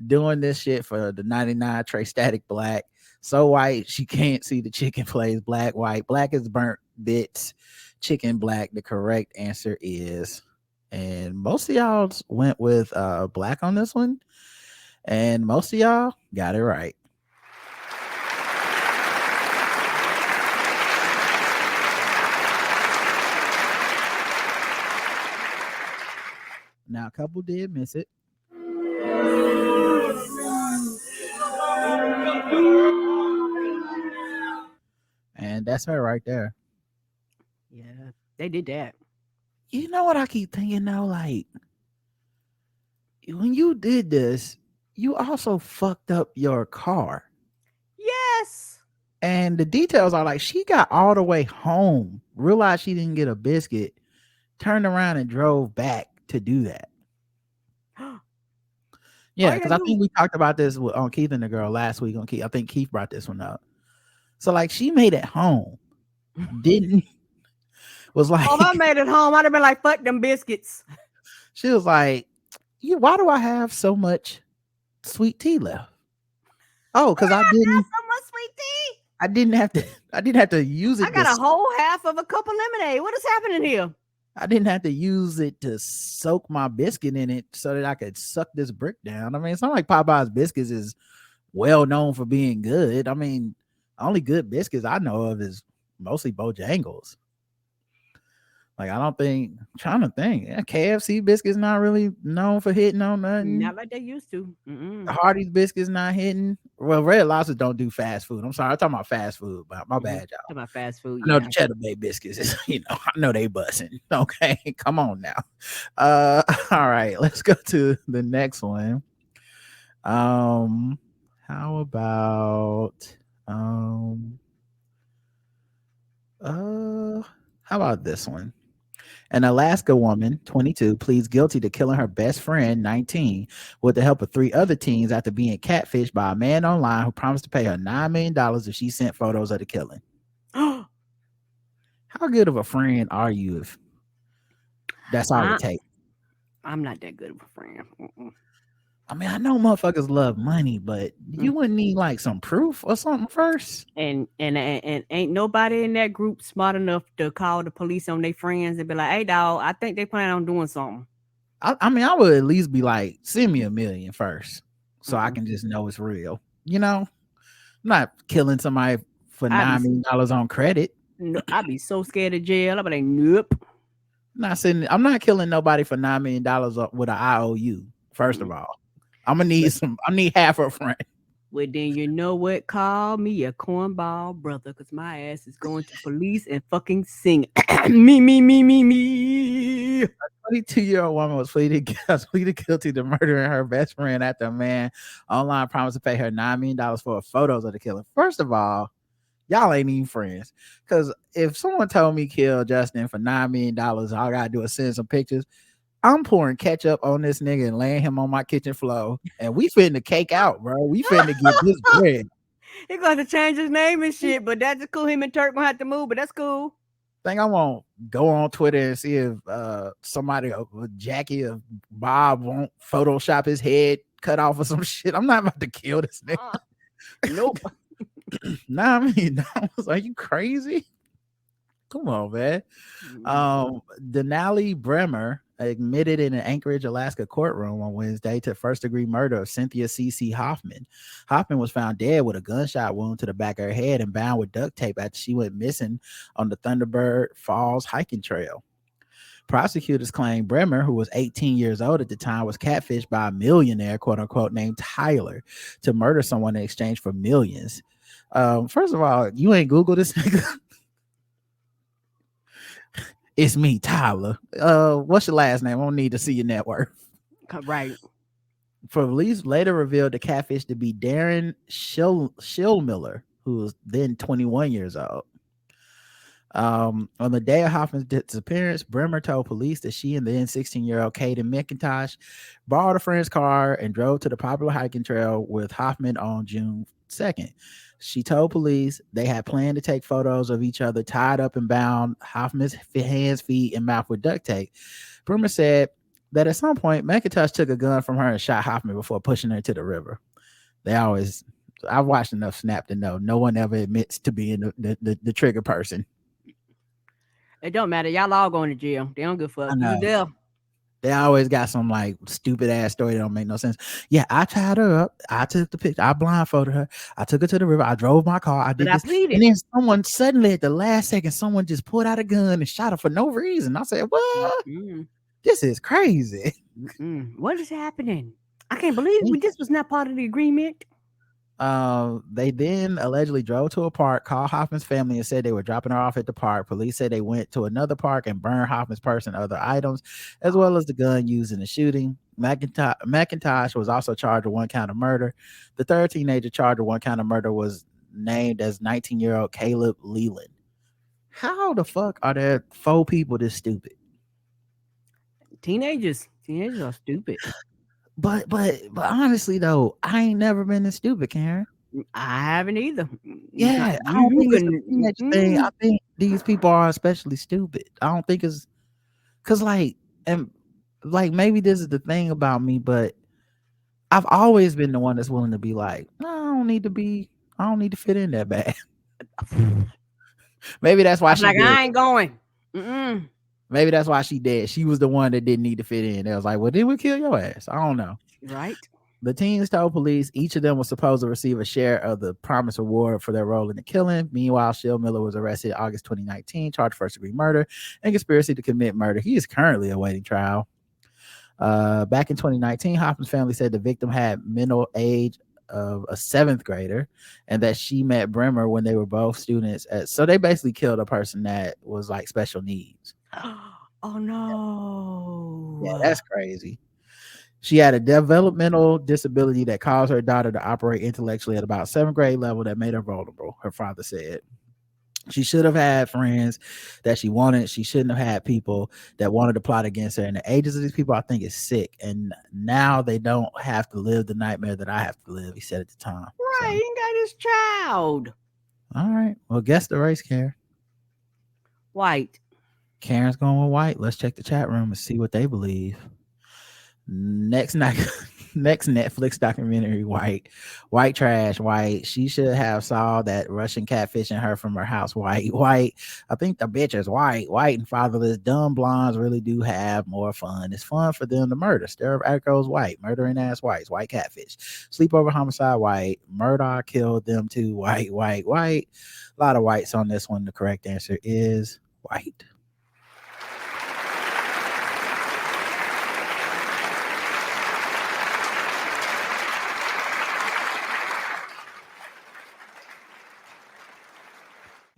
Doing this shit for the 99 Trey Static Black. So white she can't see the chicken plays. Black, white. Black is burnt bits. Chicken black. The correct answer is. And most of y'all went with black on this one. And most of y'all got it right. Now, a couple did miss it. And that's her right there. Yeah, they did that. You know what I keep thinking though? Like, when you did this, you also fucked up your car. Yes. And the details are like, she got all the way home, realized she didn't get a biscuit, turned around and drove back to do that. Yeah, because I think we talked about this on Keith and the Girl last week on Keith. I think Keith brought this one up. So like, she made it home, was like, oh, I made it home. I'd have been like, fuck them biscuits. She was like, why do I have so much sweet tea left? Oh, because I didn't have so much sweet tea. I didn't have to use it. I got a whole half of a cup of lemonade. What is happening here? I didn't have to use it to soak my biscuit in it so that I could suck this brick down. I mean, it's not like Popeyes biscuits is well known for being good. I mean, only good biscuits I know of is mostly Bojangles. Like I don't think. I'm trying to think. Yeah, KFC biscuits not really known for hitting on nothing. Not like they used to. Hardee's biscuits not hitting. Well, Red Lobster don't do fast food. I'm sorry, I'm talking about fast food. But my bad, y'all. Talking about fast food. I know the Cheddar Bay biscuits is, I know they busting. Okay, come on now. All right, let's go to the next one. How about how about this one? An Alaska woman, 22, pleads guilty to killing her best friend, 19, with the help of 3 other teens after being catfished by a man online who promised to pay her $9 million if she sent photos of the killing. How good of a friend are you if that's all it takes? I'm not that good of a friend. I mean, I know motherfuckers love money, but you wouldn't need like some proof or something first. And ain't nobody in that group smart enough to call the police on their friends and be like, "Hey, dog, I think they plan on doing something." I mean, I would at least be like, send me $1 million first, so I can just know it's real. I'm not killing somebody for $9 million on credit. No, I'd be so scared of jail. I'd be like, nope. I'm not killing nobody for $9 million with an IOU. First of all, I need half a friend. Well, then you know what? Call me a cornball brother, because my ass is going to police and fucking sing. me. A 22-year-old woman was pleaded guilty to murdering her best friend after a man online promised to pay her $9 million for photos of the killing. First of all, y'all ain't even friends. Because if someone told me kill Justin for $9 million, all I gotta do is send some pictures. I'm pouring ketchup on this nigga and laying him on my kitchen floor, and we finna cake out, bro. We finna get this bread. He got to change his name and shit, but that's cool. Him and Turk gonna have to move, but that's cool. Think I won't go on Twitter and see if somebody, Jackie or Bob, won't Photoshop his head cut off or some shit. I'm not about to kill this nigga. Nope. Nah, I mean, are you crazy? Come on, man. Denali Bremer admitted in an Anchorage, Alaska courtroom on Wednesday to first-degree murder of Cynthia C.C. Hoffman. Hoffman was found dead with a gunshot wound to the back of her head and bound with duct tape after she went missing on the Thunderbird Falls hiking trail. Prosecutors claim Bremer, who was 18 years old at the time, was catfished by a millionaire, quote unquote, named Tyler to murder someone in exchange for millions. First of all, you ain't Google this nigga. It's me, Tyler. What's your last name? I don't need to see your net worth. Right. Police later revealed the catfish to be Darren Schillmiller, who was then 21 years old. On the day of Hoffman's disappearance, Bremer told police that she and the then 16-year-old Kaden McIntosh borrowed a friend's car and drove to the popular hiking trail with Hoffman on June 2nd. She told police they had planned to take photos of each other tied up and bound Hoffman's hands, feet, and mouth with duct tape. Bremer said that at some point, McIntosh took a gun from her and shot Hoffman before pushing her to the river. I've watched enough Snap to know no one ever admits to being the trigger person. It don't matter. Y'all all going to jail. They don't give a fuck. You there. They always got some like stupid ass story that don't make no sense. Yeah, I tied her up. I took the picture. I blindfolded her. I took her to the river. I drove my car. I did this. And then someone suddenly at the last second, someone just pulled out a gun and shot her for no reason. I said, what? This is crazy. What is happening? I can't believe this was not part of the agreement. They then allegedly drove to a park, called Hoffman's family, and said they were dropping her off at the park. Police said they went to another park and burned Hoffman's purse and other items, as well as the gun used in the shooting. McIntosh was also charged with 1 count of murder. The third teenager charged with 1 count of murder was named as 19-year-old Caleb Leland. How the fuck are there 4 people this stupid? Teenagers are stupid. But honestly though, I ain't never been this stupid, Karen. I haven't either. Yeah, I don't think it's a teenage thing. I think these people are especially stupid. I don't think it's because maybe this is the thing about me, but I've always been the one that's willing to be like, no, I don't need to fit in that bad. Maybe that's why she I ain't going. Maybe that's why she dead. She was the one that didn't need to fit in. They was like, well, then we kill your ass. I don't know. Right. The teens told police each of them was supposed to receive a share of the promised reward for their role in the killing. Meanwhile, Shield Miller was arrested August 2019, charged first-degree murder and conspiracy to commit murder. He is currently awaiting trial. Back in 2019, Hoffman's family said the victim had mental age of a 7th grader and that she met Bremer when they were both students. So they basically killed a person that was like special needs. Oh no. Yeah, that's crazy. She had a developmental disability that caused her daughter to operate intellectually at about 7th grade level that made her vulnerable, her father said. She should have had friends that she wanted. She shouldn't have had people that wanted to plot against her. And the ages of these people, I think, is sick. And now they don't have to live the nightmare that I have to live, he said at the time. Right, so, he got his child. All right. Well, guess the race, Karen. White. Karen's going with white. Let's check the chat room and see what they believe. Next Netflix documentary, white trash, white. She should have saw that Russian catfishing her from her house, white. I think the bitch is white and fatherless. Dumb blondes really do have more fun. It's fun for them to murder. Stir up echoes, white. Murdering ass whites, white catfish. Sleepover homicide, white. Murdoch killed them too, white. A lot of whites on this one. The correct answer is white.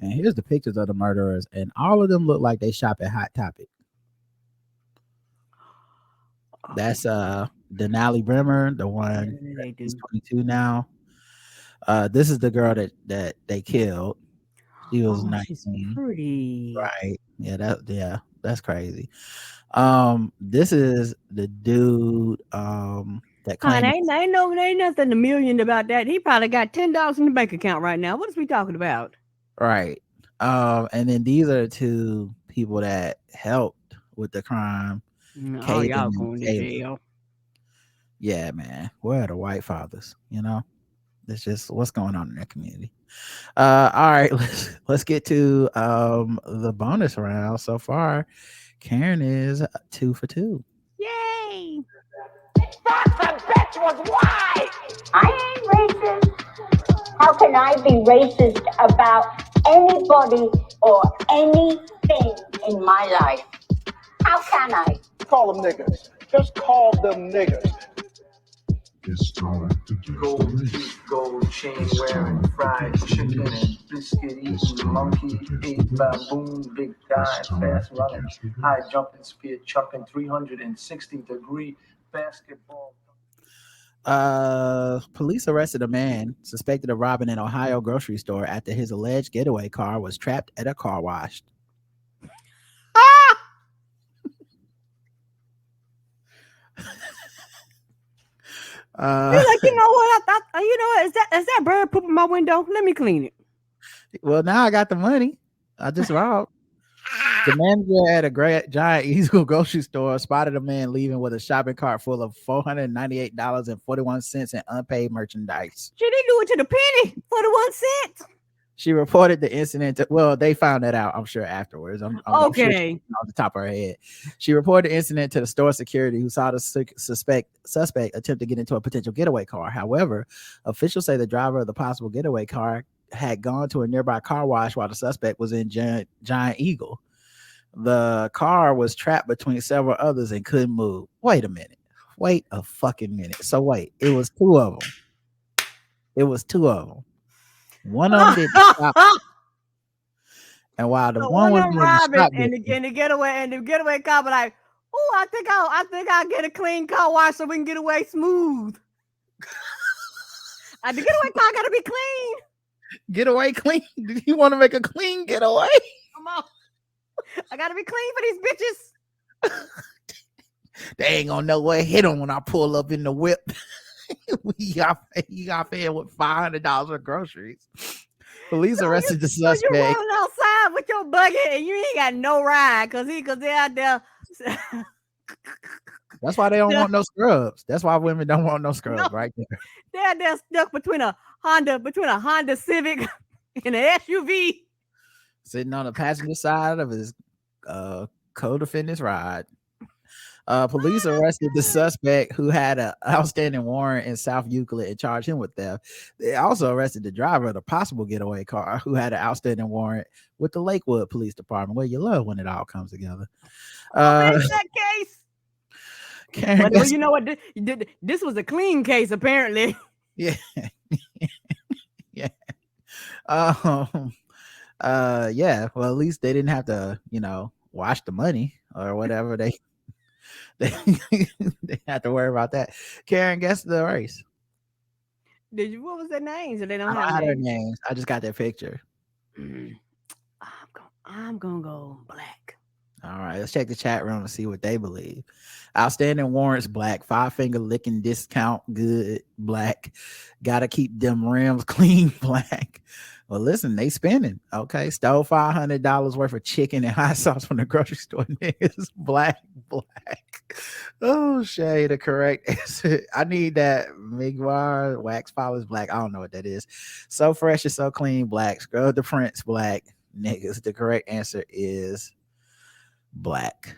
And here's the pictures of the murderers, and all of them look like they shop at Hot Topic. That's Denali Bremer, the one who's 22 now. This is the girl that they killed. She was 19. She's pretty. Right. Yeah, that's crazy. This is the dude that claimed ain't nothing a million about that. He probably got $10 in the bank account right now. What is we talking about? Right. And then these are the two people that helped with the crime. Oh, y'all going to jail. Yeah, man. Where are the white fathers? You know, it's just what's going on in their community. All right, let's get to the bonus round. So far, Karen is 2 for 2. Yay! That bitch was white. I ain't racist. How can I be racist about anybody or anything in my life? How can I? Call them niggas. Just call them niggas. It's time to get gold the race. teeth, gold chain wearing, fried chicken and biscuit eating, monkey ate baboon, big guy, fast running, high jumping, spear chucking, 360-degree basketball. Police arrested a man suspected of robbing an Ohio grocery store after his alleged getaway car was trapped at a car wash. You're like, you know what? I thought, is that bird poop in my window? Let me clean it. Well, now I got the money. I just robbed. The manager at a giant Eagle grocery store spotted a man leaving with a shopping cart full of $498.41 in unpaid merchandise. She didn't do it to the penny, 41 cents. She reported the incident they found that out, I'm sure, afterwards. I'm okay. Sure on the top of her head. She reported the incident to the store security, who saw the suspect attempt to get into a potential getaway car. However, officials say the driver of the possible getaway car had gone to a nearby car wash while the suspect was in Giant Eagle. The car was trapped between several others and couldn't move. Wait a minute. Wait a fucking minute. So wait, it was two of them. One of them didn't stop. And while the one was and the getaway car was like, oh, I think I'll get a clean car wash so we can get away smooth. The getaway car gotta be clean. Getaway clean? Do you want to make a clean getaway? Come on. I gotta be clean for these bitches. They ain't gonna know what hit them when I pull up in the whip. You got paid with $500 for groceries. Police arrested the suspect. You rolling outside with your bucket and you ain't got no ride because they out there. That's why they don't want no scrubs. That's why women don't want no scrubs, right there. They're out there stuck between a Honda Civic and an SUV. Sitting on the passenger side of his co-defendant's ride. Police arrested the suspect who had an outstanding warrant in South Euclid and charged him with theft. They also arrested the driver of the possible getaway car who had an outstanding warrant with the Lakewood Police Department. Well, you love when it all comes together. That case. Karen, Well, you know what? This was a clean case, apparently. Yeah. Yeah. Yeah. Well, at least they didn't have to, wash the money or whatever. They had to worry about that. Karen, guess the race. What was their names? They don't I have their names. I just got their picture. I'm gonna go black. All right, let's check the chat room and see what they believe. Outstanding warrants, black. 5 finger licking discount, good, black. Gotta keep them rims clean, black. Well, listen, they spending. Okay, stole $500 worth of chicken and hot sauce from the grocery store. Niggas, black. Oh, Shay, the correct answer. I need that. Migwar, wax polish, black. I don't know what that is. So fresh and so clean, black. Scrub the prints, black. Niggas, the correct answer is black.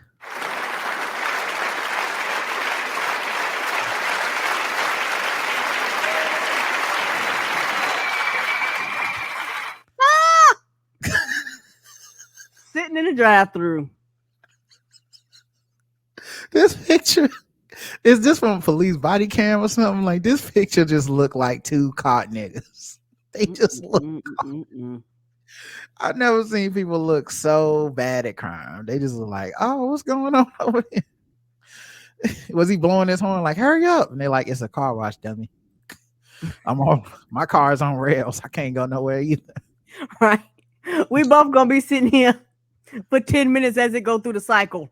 Sitting in the drive-through. This picture is this from police body cam or something? Like, this picture just look like two caught niggas. They just look I've never seen people look so bad at crime. They just look like, oh, what's going on over here? Was he blowing his horn like, hurry up? And they're like, it's a car wash, dummy. My car is on rails. I can't go nowhere either. Right. We both gonna be sitting here for 10 minutes as it go through the cycle.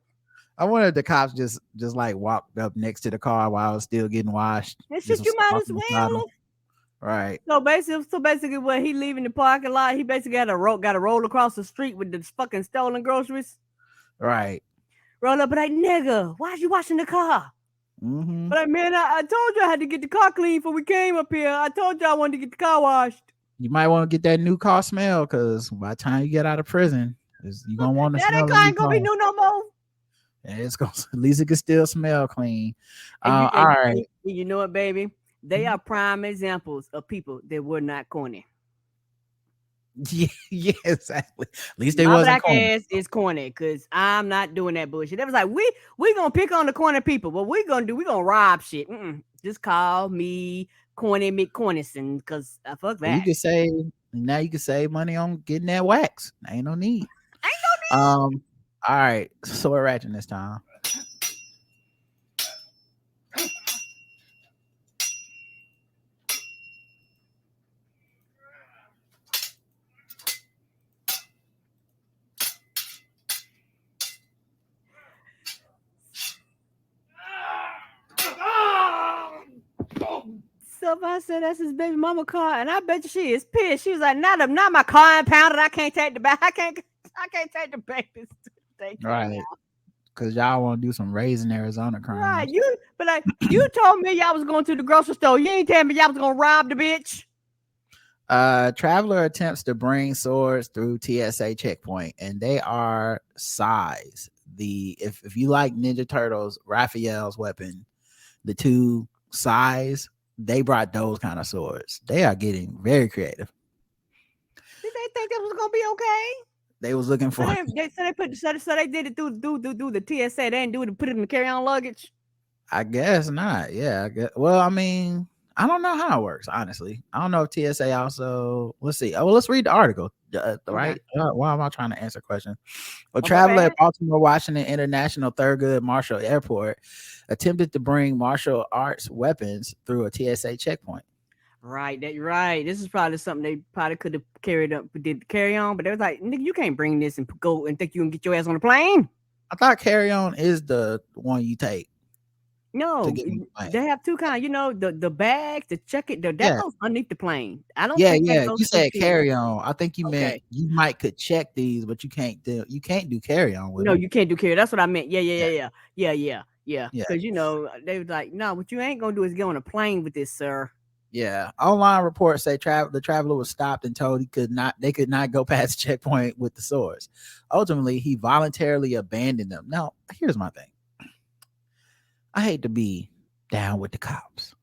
I wonder if the cops just like walked up next to the car while I was still getting washed. It's just you might as well. Right. So basically, when he leaving the parking lot, he basically got to roll across the street with the fucking stolen groceries. Right. Roll up and like, nigga, why'd you washing the car? Mm-hmm. But man, I told you I had to get the car clean before we came up here. I told you I wanted to get the car washed. You might want to get that new car smell, because by the time you get out of prison, you're gonna want to smell. That ain't gonna be new no more. Yeah, it's gonna, at least it can still smell clean. All right. You know what, baby? They are prime examples of people that were not corny. Yeah, exactly. At least they My wasn't black corny. ass is corny, because I'm not doing that bullshit. They was like, we gonna pick on the corny people. What we gonna do? We gonna rob shit. Just call me Corny McCornison, because fuck that. You can save money on getting that wax. Ain't no need. All right. So we're ratcheting this time. So if I said that's his baby mama car, and I bet you she is pissed. She was like, not my car impounded. I can't take the back. I can't take the babies. Right. Because y'all want to do some raising Arizona crime. Right. You told me y'all was going to the grocery store. You ain't telling me y'all was gonna rob the bitch. Traveler attempts to bring swords through TSA checkpoint, and they are size. If you like Ninja Turtles, Raphael's weapon, the two size, they brought those kind of swords. They are getting very creative. Did they think that was gonna be okay? They was looking for. So they did it through the TSA. They didn't do it to put it in the carry-on luggage. I guess not. Yeah. Well, I mean, I don't know how it works, honestly. I don't know if TSA also. Let's see. Let's read the article. Right? Why am I trying to answer a question? A traveler at Baltimore Washington International Thurgood Marshall Airport attempted to bring martial arts weapons through a TSA checkpoint. Right, right. This is probably something they probably could have did carry on, but they was like, nigga, you can't bring this and go and think you can get your ass on the plane. I thought carry on is the one you take. No, they have two kinds. You know, the bag, the that goes underneath the plane. I don't. Yeah. You said carry on. I think you meant you could check these, but you can't do carry on with. No, you can't do carry. That's what I meant. Yeah. Because you know they was like, no, what you ain't gonna do is get on a plane with this, sir. Yeah. Online reports say the traveler was stopped and told they could not go past the checkpoint with the swords. Ultimately, he voluntarily abandoned them. Now, here's my thing. I hate to be down with the cops.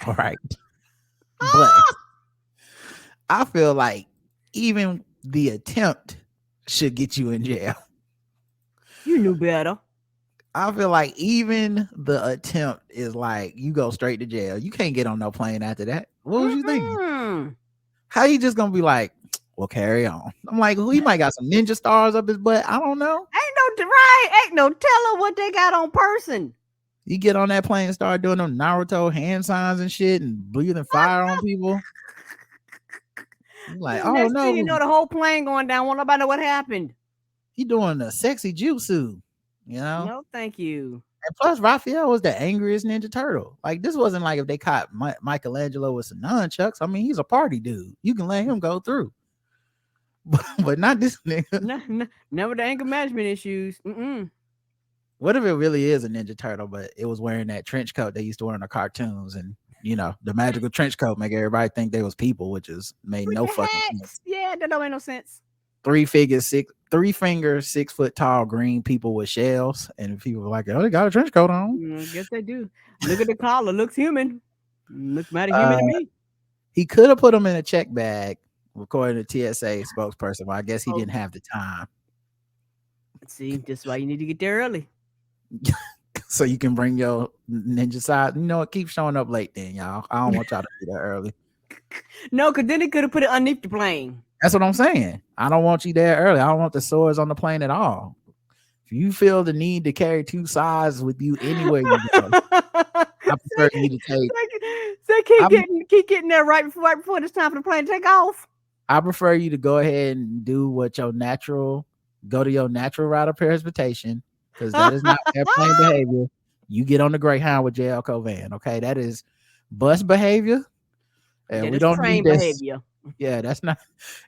All right. But I feel like even the attempt should get you in jail. You knew better. I feel like even the attempt is like you go straight to jail. You can't get on no plane after that. What was you thinking? How you just gonna be like, well, carry on? I'm like, well, he might got some ninja stars up his butt. I don't know. Ain't no telling what they got on person. You get on that plane and start doing them Naruto hand signs and shit and breathing fire on people. You're like, oh Next no, thing you know, the whole plane going down. Won't nobody know what happened. He doing a sexy jutsu, you know? No, thank you. And plus, Raphael was the angriest Ninja Turtle. Like, this wasn't like if they caught Michelangelo with some nunchucks. I mean, he's a party dude. You can let him go through. But not this nigga. Never the anger management issues. What if it really is a Ninja Turtle, but it was wearing that trench coat they used to wear in the cartoons, and you know, the magical trench coat make everybody think they was people, which is made no fucking sense. Yeah, that don't make no sense. 3 finger, 6 foot tall green people with shells, and people were like, oh, they got a trench coat on. I guess they do. Look at the collar, looks human. Looks mighty human to me. He could have put them in a check bag, according to TSA spokesperson, but I guess he didn't have the time. See, that's why you need to get there early. So you can bring your ninja side. You know what? Keep showing up late then, y'all. I don't want y'all to be there early. No, because then they could have put it underneath the plane. That's what I'm saying. I don't want you there early. I don't want the swords on the plane at all. If you feel the need to carry 2 sides with you anywhere you go, I prefer you to take. So keep getting there right before it's time for the plane to take off. I prefer you to go ahead and do what go to your natural route of transportation, because that is not airplane behavior. You get on the Greyhound with JL Covan, okay? That is bus behavior. And we don't need this behavior. Yeah, that's not.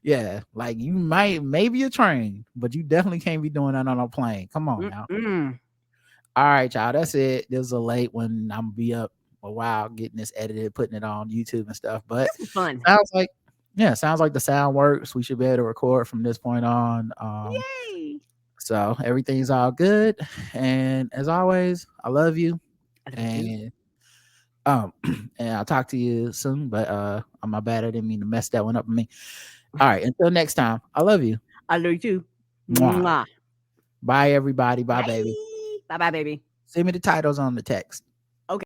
Yeah, like you maybe you're trained, but you definitely can't be doing that on a plane. Come on now. All right, y'all. That's it. This is a late one. I'm gonna be up a while getting this edited, putting it on YouTube and stuff. But this is fun. Sounds like the sound works. We should be able to record from this point on. Yay! So everything's all good. And as always, I love you. And I'll talk to you soon. But I'm my bad. I didn't mean to mess that one up with me. All right. Until next time, I love you. I love you too. Mwah. Bye, everybody. Bye, baby. Bye, baby. Send me the titles on the text.